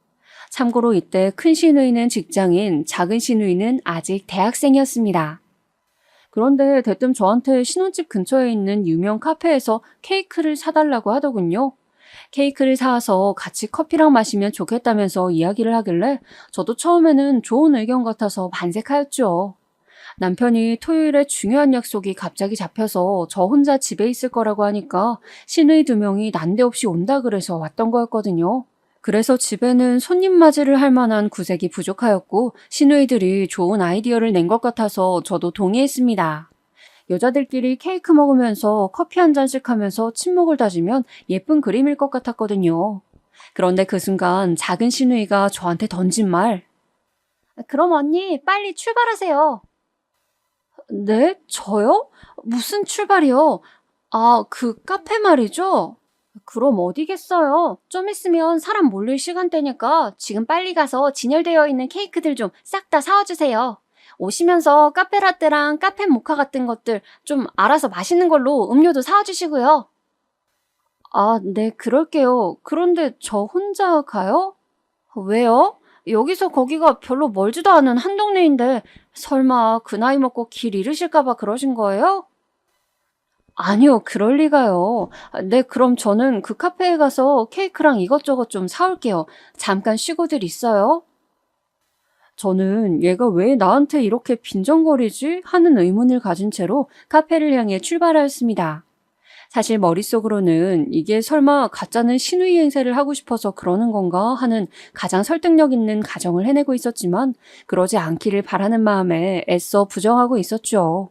B: 참고로 이때 큰 시누이는 직장인, 작은 시누이는 아직 대학생이었습니다. 그런데 대뜸 저한테 신혼집 근처에 있는 유명 카페에서 케이크를 사달라고 하더군요. 케이크를 사와서 같이 커피랑 마시면 좋겠다면서 이야기를 하길래 저도 처음에는 좋은 의견 같아서 반색하였죠. 남편이 토요일에 중요한 약속이 갑자기 잡혀서 저 혼자 집에 있을 거라고 하니까 시누이 2명이 난데없이 온다 그래서 왔던 거였거든요. 그래서 집에는 손님 맞이를 할 만한 구색이 부족하였고 시누이들이 좋은 아이디어를 낸 것 같아서 저도 동의했습니다. 여자들끼리 케이크 먹으면서 커피 한 잔씩 하면서 친목을 다지면 예쁜 그림일 것 같았거든요. 그런데 그 순간 작은 시누이가 저한테 던진 말. 그럼 언니 빨리 출발하세요. 네? 저요? 무슨 출발이요? 아, 그 카페 말이죠? 그럼 어디겠어요? 좀 있으면 사람 몰릴 시간대니까 지금 빨리 가서 진열되어 있는 케이크들 좀 싹 다 사와주세요. 오시면서 카페라떼랑 카페 모카 같은 것들 좀 알아서 맛있는 걸로 음료도 사와주시고요. 아, 네, 그럴게요. 그런데 저 혼자 가요? 왜요? 여기서 거기가 별로 멀지도 않은 한 동네인데 설마 그 나이 먹고 길 잃으실까 봐 그러신 거예요? 아니요, 그럴 리가요. 네, 그럼 저는 그 카페에 가서 케이크랑 이것저것 좀 사올게요. 잠깐 쉬고들 있어요. 저는 얘가 왜 나한테 이렇게 빈정거리지? 하는 의문을 가진 채로 카페를 향해 출발하였습니다. 사실 머릿속으로는 이게 설마 가짜는 신우이 행세를 하고 싶어서 그러는 건가 하는 가장 설득력 있는 가정을 해내고 있었지만 그러지 않기를 바라는 마음에 애써 부정하고 있었죠.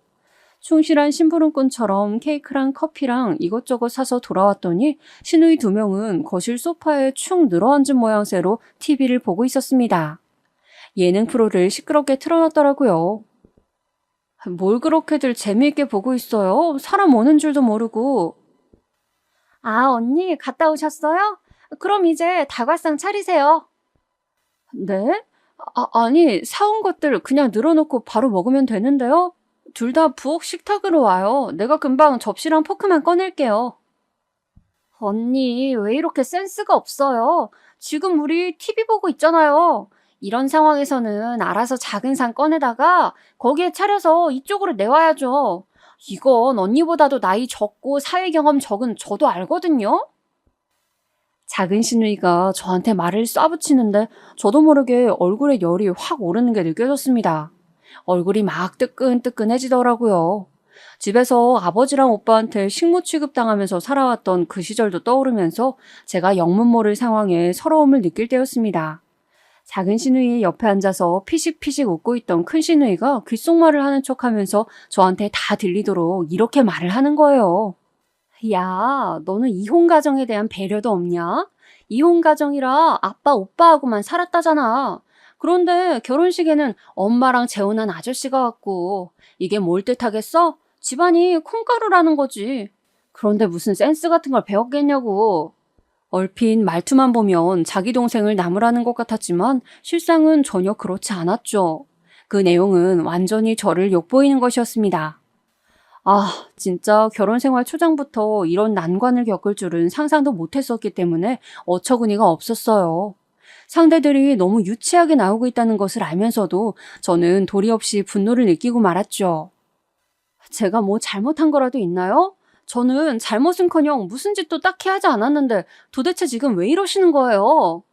B: 충실한 심부름꾼처럼 케이크랑 커피랑 이것저것 사서 돌아왔더니 시누이 2명은 거실 소파에 축 늘어앉은 모양새로 TV를 보고 있었습니다. 예능 프로를 시끄럽게 틀어놨더라고요. 뭘 그렇게들 재미있게 보고 있어요? 사람 오는 줄도 모르고. 아, 언니 갔다 오셨어요? 그럼 이제 다과상 차리세요. 네? 아니, 사온 것들 그냥 늘어놓고 바로 먹으면 되는데요? 둘 다 부엌 식탁으로 와요. 내가 금방 접시랑 포크만 꺼낼게요. 언니, 왜 이렇게 센스가 없어요? 지금 우리 TV 보고 있잖아요. 이런 상황에서는 알아서 작은 상 꺼내다가 거기에 차려서 이쪽으로 내와야죠. 이건 언니보다도 나이 적고 사회 경험 적은 저도 알거든요? 작은 시누이가 저한테 말을 쏴붙이는데 저도 모르게 얼굴에 열이 확 오르는 게 느껴졌습니다. 얼굴이 막 뜨끈뜨끈해지더라고요. 집에서 아버지랑 오빠한테 식모 취급당하면서 살아왔던 그 시절도 떠오르면서 제가 영문 모를 상황에 서러움을 느낄 때였습니다. 작은 시누이의 옆에 앉아서 피식피식 웃고 있던 큰 시누이가 귓속말을 하는 척하면서 저한테 다 들리도록 이렇게 말을 하는 거예요. 야, 너는 이혼 가정에 대한 배려도 없냐? 이혼 가정이라 아빠, 오빠하고만 살았다잖아. 그런데 결혼식에는 엄마랑 재혼한 아저씨가 왔고 이게 뭘 뜻하겠어? 집안이 콩가루라는 거지. 그런데 무슨 센스 같은 걸 배웠겠냐고. 얼핏 말투만 보면 자기 동생을 나무라는 것 같았지만 실상은 전혀 그렇지 않았죠. 그 내용은 완전히 저를 욕보이는 것이었습니다. 아, 진짜 결혼 생활 초장부터 이런 난관을 겪을 줄은 상상도 못했었기 때문에 어처구니가 없었어요. 상대들이 너무 유치하게 나오고 있다는 것을 알면서도 저는 도리 없이 분노를 느끼고 말았죠. 제가 뭐 잘못한 거라도 있나요? 저는 잘못은커녕 무슨 짓도 딱히 하지 않았는데 도대체 지금 왜 이러시는 거예요?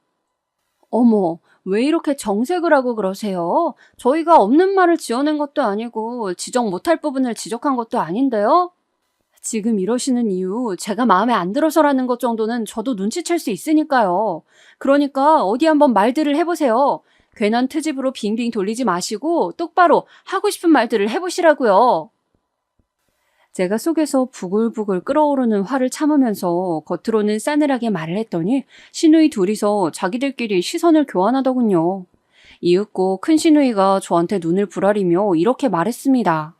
B: 어머, 왜 이렇게 정색을 하고 그러세요? 저희가 없는 말을 지어낸 것도 아니고 지적 못할 부분을 지적한 것도 아닌데요? 지금 이러시는 이유 제가 마음에 안 들어서라는 것 정도는 저도 눈치챌 수 있으니까요. 그러니까 어디 한번 말들을 해보세요. 괜한 트집으로 빙빙 돌리지 마시고 똑바로 하고 싶은 말들을 해보시라고요. 제가 속에서 부글부글 끓어오르는 화를 참으면서 겉으로는 싸늘하게 말을 했더니 시누이 둘이서 자기들끼리 시선을 교환하더군요. 이윽고 큰 시누이가 저한테 눈을 부라리며 이렇게 말했습니다.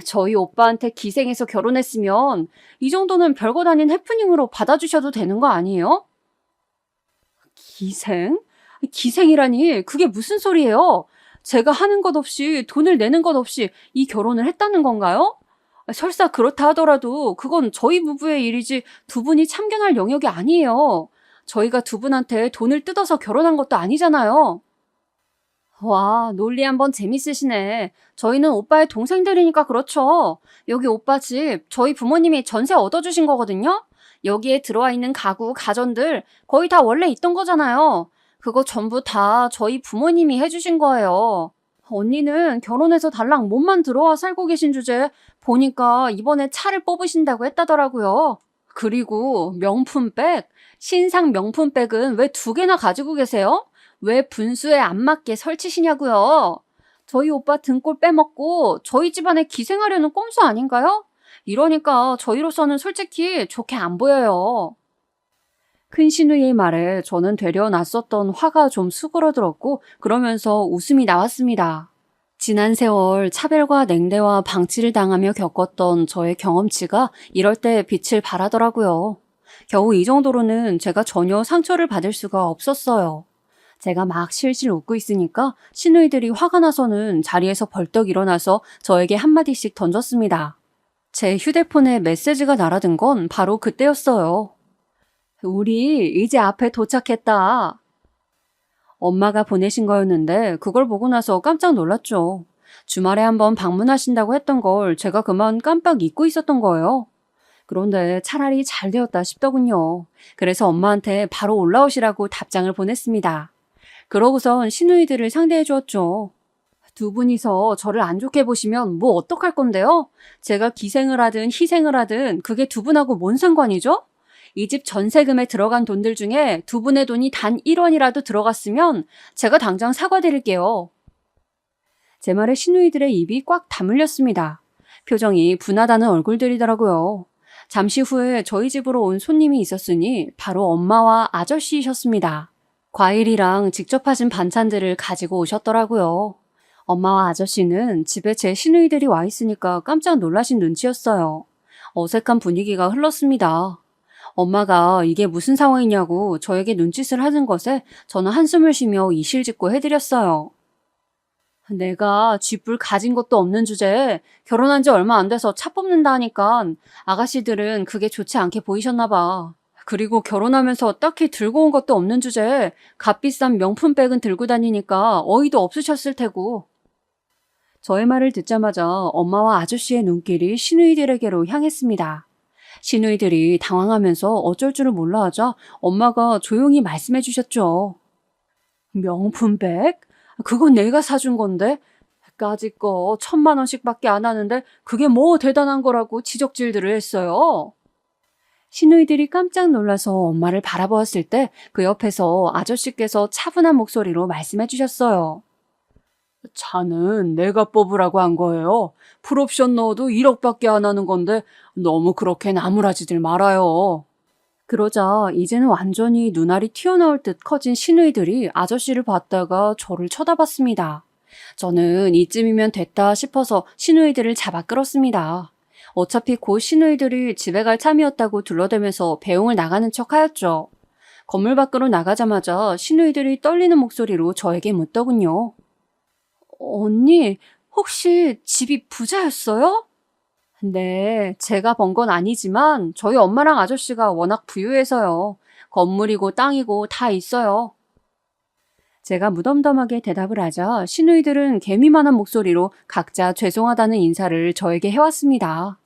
B: 저희 오빠한테 기생해서 결혼했으면 이 정도는 별것 아닌 해프닝으로 받아주셔도 되는 거 아니에요? 기생? 기생이라니 그게 무슨 소리예요? 제가 하는 것 없이 돈을 내는 것 없이 이 결혼을 했다는 건가요? 설사 그렇다 하더라도 그건 저희 부부의 일이지 두 분이 참견할 영역이 아니에요. 저희가 두 분한테 돈을 뜯어서 결혼한 것도 아니잖아요. 와, 논리 한번 재밌으시네. 저희는 오빠의 동생들이니까 그렇죠. 여기 오빠 집 저희 부모님이 전세 얻어주신 거거든요. 여기에 들어와 있는 가구, 가전들 거의 다 원래 있던 거잖아요. 그거 전부 다 저희 부모님이 해주신 거예요. 언니는 결혼해서 달랑 몸만 들어와 살고 계신 주제 보니까 이번에 차를 뽑으신다고 했다더라고요. 그리고 명품백, 신상 명품백은 왜 두 개나 가지고 계세요? 왜 분수에 안 맞게 설치시냐고요? 저희 오빠 등골 빼먹고 저희 집안에 기생하려는 꼼수 아닌가요? 이러니까 저희로서는 솔직히 좋게 안 보여요. 큰 시누이의 말에 저는 되려 놨었던 화가 좀 수그러들었고 그러면서 웃음이 나왔습니다. 지난 세월 차별과 냉대와 방치를 당하며 겪었던 저의 경험치가 이럴 때 빛을 발하더라고요. 겨우 이 정도로는 제가 전혀 상처를 받을 수가 없었어요. 제가 막 실실 웃고 있으니까 시누이들이 화가 나서는 자리에서 벌떡 일어나서 저에게 한마디씩 던졌습니다. 제 휴대폰에 메시지가 날아든 건 바로 그때였어요. 우리 이제 앞에 도착했다. 엄마가 보내신 거였는데 그걸 보고 나서 깜짝 놀랐죠. 주말에 한번 방문하신다고 했던 걸 제가 그만 깜빡 잊고 있었던 거예요. 그런데 차라리 잘 되었다 싶더군요. 그래서 엄마한테 바로 올라오시라고 답장을 보냈습니다. 그러고선 시누이들을 상대해 주었죠. 두 분이서 저를 안 좋게 보시면 뭐 어떡할 건데요? 제가 기생을 하든 희생을 하든 그게 두 분하고 뭔 상관이죠? 이 집 전세금에 들어간 돈들 중에 두 분의 돈이 단 1원이라도 들어갔으면 제가 당장 사과드릴게요. 제 말에 시누이들의 입이 꽉 다물렸습니다. 표정이 분하다는 얼굴들이더라고요. 잠시 후에 저희 집으로 온 손님이 있었으니 바로 엄마와 아저씨이셨습니다. 과일이랑 직접 하신 반찬들을 가지고 오셨더라고요. 엄마와 아저씨는 집에 제 시누이들이 와 있으니까 깜짝 놀라신 눈치였어요. 어색한 분위기가 흘렀습니다. 엄마가 이게 무슨 상황이냐고 저에게 눈짓을 하는 것에 저는 한숨을 쉬며 이실직고 해드렸어요. 내가 쥐뿔 가진 것도 없는 주제에 결혼한 지 얼마 안 돼서 차 뽑는다 하니까 아가씨들은 그게 좋지 않게 보이셨나 봐. 그리고 결혼하면서 딱히 들고 온 것도 없는 주제에 값비싼 명품백은 들고 다니니까 어이도 없으셨을 테고. 저의 말을 듣자마자 엄마와 아저씨의 눈길이 시누이들에게로 향했습니다. 시누이들이 당황하면서 어쩔 줄을 몰라 하자 엄마가 조용히 말씀해 주셨죠. 명품백? 그건 내가 사준 건데. 까짓 거 1,000만 원씩밖에 안 하는데 그게 뭐 대단한 거라고 지적질들을 했어요. 시누이들이 깜짝 놀라서 엄마를 바라보았을 때 그 옆에서 아저씨께서 차분한 목소리로 말씀해 주셨어요. 차는 내가 뽑으라고 한 거예요. 풀옵션 넣어도 1억밖에 안 하는 건데 너무 그렇게 나무라지들 말아요. 그러자 이제는 완전히 눈알이 튀어나올 듯 커진 시누이들이 아저씨를 봤다가 저를 쳐다봤습니다. 저는 이쯤이면 됐다 싶어서 시누이들을 잡아 끌었습니다. 어차피 곧 시누이들이 집에 갈 참이었다고 둘러대면서 배웅을 나가는 척 하였죠. 건물 밖으로 나가자마자 시누이들이 떨리는 목소리로 저에게 묻더군요. 언니, 혹시 집이 부자였어요? 네, 제가 번 건 아니지만 저희 엄마랑 아저씨가 워낙 부유해서요. 건물이고 땅이고 다 있어요. 제가 무덤덤하게 대답을 하자 시누이들은 개미만한 목소리로 각자 죄송하다는 인사를 저에게 해왔습니다.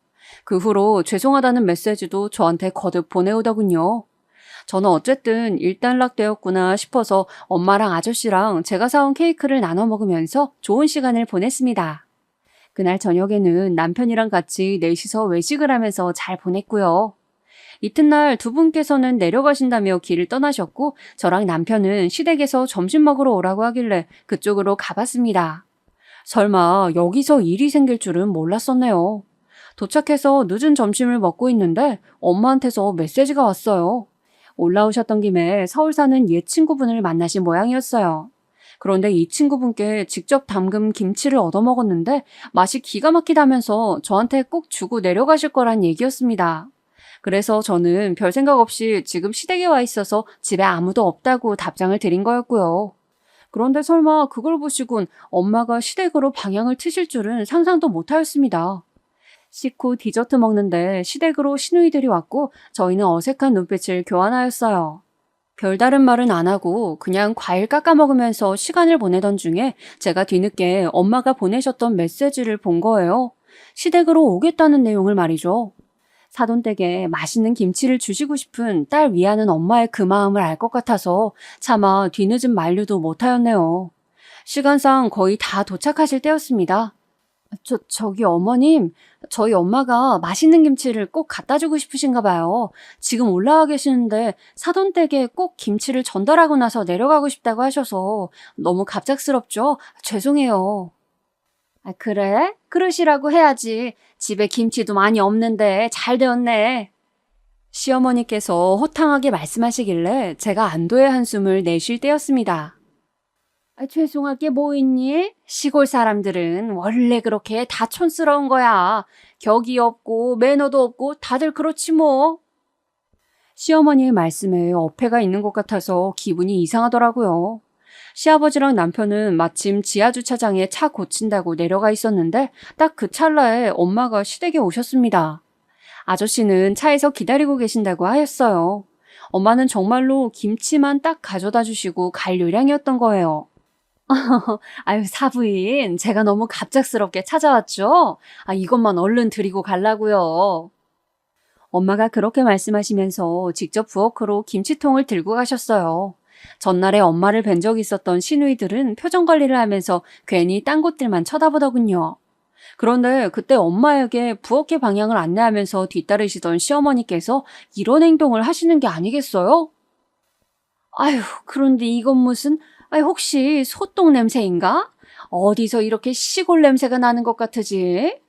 B: 그 후로 죄송하다는 메시지도 저한테 거듭 보내오더군요. 저는 어쨌든 일단락되었구나 싶어서 엄마랑 아저씨랑 제가 사온 케이크를 나눠 먹으면서 좋은 시간을 보냈습니다. 그날 저녁에는 남편이랑 같이 넷이서 외식을 하면서 잘 보냈고요. 이튿날 두 분께서는 내려가신다며 길을 떠나셨고 저랑 남편은 시댁에서 점심 먹으러 오라고 하길래 그쪽으로 가봤습니다. 설마 여기서 일이 생길 줄은 몰랐었네요. 도착해서 늦은 점심을 먹고 있는데 엄마한테서 메시지가 왔어요. 올라오셨던 김에 서울 사는 옛 친구분을 만나신 모양이었어요. 그런데 이 친구분께 직접 담근 김치를 얻어먹었는데 맛이 기가 막히다면서 저한테 꼭 주고 내려가실 거란 얘기였습니다. 그래서 저는 별 생각 없이 지금 시댁에 와 있어서 집에 아무도 없다고 답장을 드린 거였고요. 그런데 설마 그걸 보시곤 엄마가 시댁으로 방향을 트실 줄은 상상도 못하였습니다. 식후 디저트 먹는데 시댁으로 시누이들이 왔고 저희는 어색한 눈빛을 교환하였어요. 별다른 말은 안 하고 그냥 과일 깎아 먹으면서 시간을 보내던 중에 제가 뒤늦게 엄마가 보내셨던 메시지를 본 거예요. 시댁으로 오겠다는 내용을 말이죠. 사돈댁에 맛있는 김치를 주시고 싶은 딸 위하는 엄마의 그 마음을 알 것 같아서 차마 뒤늦은 만류도 못하였네요. 시간상 거의 다 도착하실 때였습니다. 저기 어머님, 저희 엄마가 맛있는 김치를 꼭 갖다 주고 싶으신가 봐요. 지금 올라와 계시는데 사돈댁에 꼭 김치를 전달하고 나서 내려가고 싶다고 하셔서 너무 갑작스럽죠? 죄송해요. 그래? 그러시라고 해야지. 집에 김치도 많이 없는데 잘 되었네. 시어머니께서 호탕하게 말씀하시길래 제가 안도의 한숨을 내쉴 때였습니다. 죄송할 게 뭐 있니? 시골 사람들은 원래 그렇게 다 촌스러운 거야. 격이 없고 매너도 없고 다들 그렇지 뭐. 시어머니의 말씀에 어폐가 있는 것 같아서 기분이 이상하더라고요. 시아버지랑 남편은 마침 지하주차장에 차 고친다고 내려가 있었는데 딱 그 찰나에 엄마가 시댁에 오셨습니다. 아저씨는 차에서 기다리고 계신다고 하였어요. 엄마는 정말로 김치만 딱 가져다 주시고 갈 요량이었던 거예요. 아유, 사부인, 제가 너무 갑작스럽게 찾아왔죠? 이것만 얼른 드리고 가려고요. 엄마가 그렇게 말씀하시면서 직접 부엌으로 김치통을 들고 가셨어요. 전날에 엄마를 뵌 적이 있었던 시누이들은 표정 관리를 하면서 괜히 딴 곳들만 쳐다보더군요. 그런데 그때 엄마에게 부엌의 방향을 안내하면서 뒤따르시던 시어머니께서 이런 행동을 하시는 게 아니겠어요? 아유, 그런데 이건 무슨, 혹시 소똥 냄새인가? 어디서 이렇게 시골 냄새가 나는 것 같으지?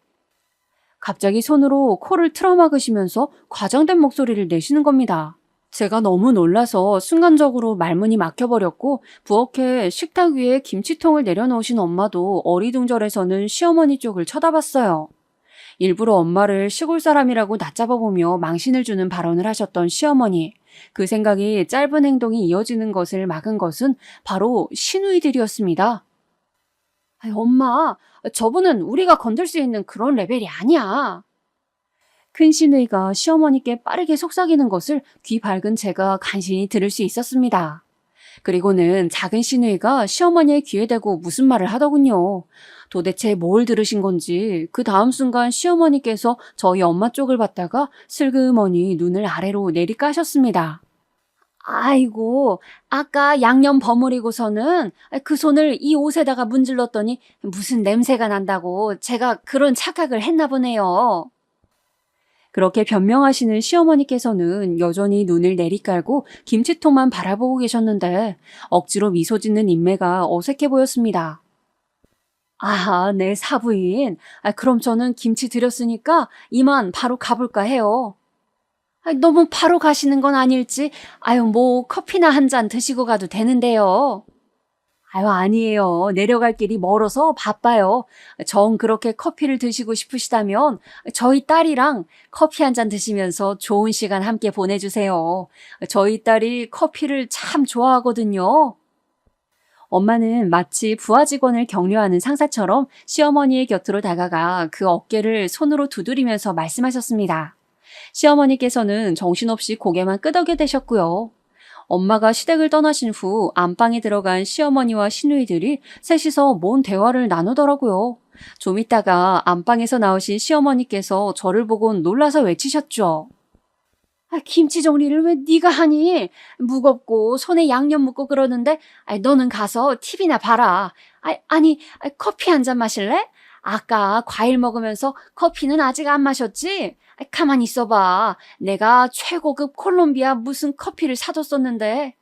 B: 갑자기 손으로 코를 틀어막으시면서 과장된 목소리를 내시는 겁니다. 제가 너무 놀라서 순간적으로 말문이 막혀버렸고 부엌에 식탁 위에 김치통을 내려놓으신 엄마도 어리둥절해서는 시어머니 쪽을 쳐다봤어요. 일부러 엄마를 시골 사람이라고 낮잡아보며 망신을 주는 발언을 하셨던 시어머니. 그 생각이 짧은 행동이 이어지는 것을 막은 것은 바로 시누이들이었습니다. 엄마, 저분은 우리가 건들 수 있는 그런 레벨이 아니야. 큰 시누이가 시어머니께 빠르게 속삭이는 것을 귀 밝은 제가 간신히 들을 수 있었습니다. 그리고는 작은 시누이가 시어머니의 귀에 대고 무슨 말을 하더군요. 도대체 뭘 들으신 건지 그 다음 순간 시어머니께서 저희 엄마 쪽을 봤다가 슬그머니 눈을 아래로 내리까셨습니다. 아이고, 아까 양념 버무리고서는 그 손을 이 옷에다가 문질렀더니 무슨 냄새가 난다고 제가 그런 착각을 했나 보네요. 그렇게 변명하시는 시어머니께서는 여전히 눈을 내리깔고 김치통만 바라보고 계셨는데 억지로 미소 짓는 인매가 어색해 보였습니다. 네, 사부인. 그럼 저는 김치 드렸으니까 이만 바로 가볼까 해요. 너무 바로 가시는 건 아닐지. 뭐 커피나 한 잔 드시고 가도 되는데요. 아니에요. 내려갈 길이 멀어서 바빠요. 정 그렇게 커피를 드시고 싶으시다면 저희 딸이랑 커피 한 잔 드시면서 좋은 시간 함께 보내주세요. 저희 딸이 커피를 참 좋아하거든요. 엄마는 마치 부하 직원을 격려하는 상사처럼 시어머니의 곁으로 다가가 그 어깨를 손으로 두드리면서 말씀하셨습니다. 시어머니께서는 정신없이 고개만 끄덕여 대셨고요. 엄마가 시댁을 떠나신 후 안방에 들어간 시어머니와 시누이들이 셋이서 뭔 대화를 나누더라고요. 좀 있다가 안방에서 나오신 시어머니께서 저를 보곤 놀라서 외치셨죠. 김치 정리를 왜 네가 하니? 무겁고 손에 양념 묻고 그러는데 너는 가서 TV나 봐라. 아니 커피 한 잔 마실래? 아까 과일 먹으면서 커피는 아직 안 마셨지? 가만히 있어봐. 내가 최고급 콜롬비아 무슨 커피를 사줬었는데.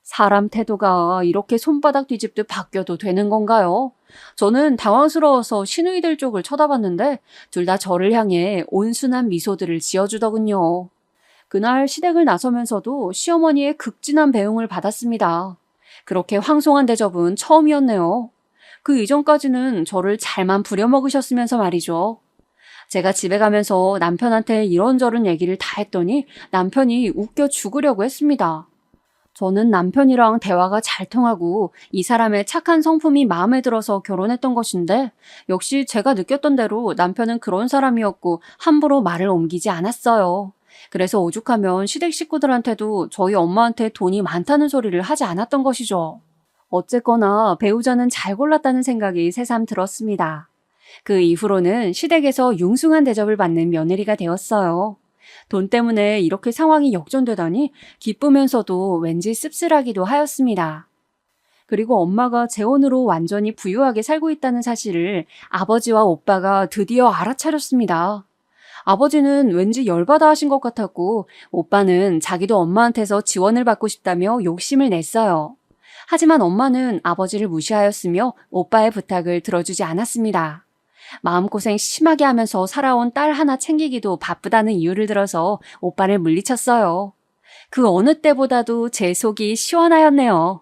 B: 사람 태도가 이렇게 손바닥 뒤집듯 바뀌어도 되는 건가요? 저는 당황스러워서 시누이들 쪽을 쳐다봤는데 둘 다 저를 향해 온순한 미소들을 지어주더군요. 그날 시댁을 나서면서도 시어머니의 극진한 배웅을 받았습니다. 그렇게 황송한 대접은 처음이었네요. 그 이전까지는 저를 잘만 부려먹으셨으면서 말이죠. 제가 집에 가면서 남편한테 이런저런 얘기를 다 했더니 남편이 웃겨 죽으려고 했습니다. 저는 남편이랑 대화가 잘 통하고 이 사람의 착한 성품이 마음에 들어서 결혼했던 것인데 역시 제가 느꼈던 대로 남편은 그런 사람이었고 함부로 말을 옮기지 않았어요. 그래서 오죽하면 시댁 식구들한테도 저희 엄마한테 돈이 많다는 소리를 하지 않았던 것이죠. 어쨌거나 배우자는 잘 골랐다는 생각이 새삼 들었습니다. 그 이후로는 시댁에서 융숭한 대접을 받는 며느리가 되었어요. 돈 때문에 이렇게 상황이 역전되다니 기쁘면서도 왠지 씁쓸하기도 하였습니다. 그리고 엄마가 재혼으로 완전히 부유하게 살고 있다는 사실을 아버지와 오빠가 드디어 알아차렸습니다. 아버지는 왠지 열받아 하신 것 같았고 오빠는 자기도 엄마한테서 지원을 받고 싶다며 욕심을 냈어요. 하지만 엄마는 아버지를 무시하였으며 오빠의 부탁을 들어주지 않았습니다. 마음고생 심하게 하면서 살아온 딸 하나 챙기기도 바쁘다는 이유를 들어서 오빠를 물리쳤어요. 그 어느 때보다도 제 속이 시원하였네요.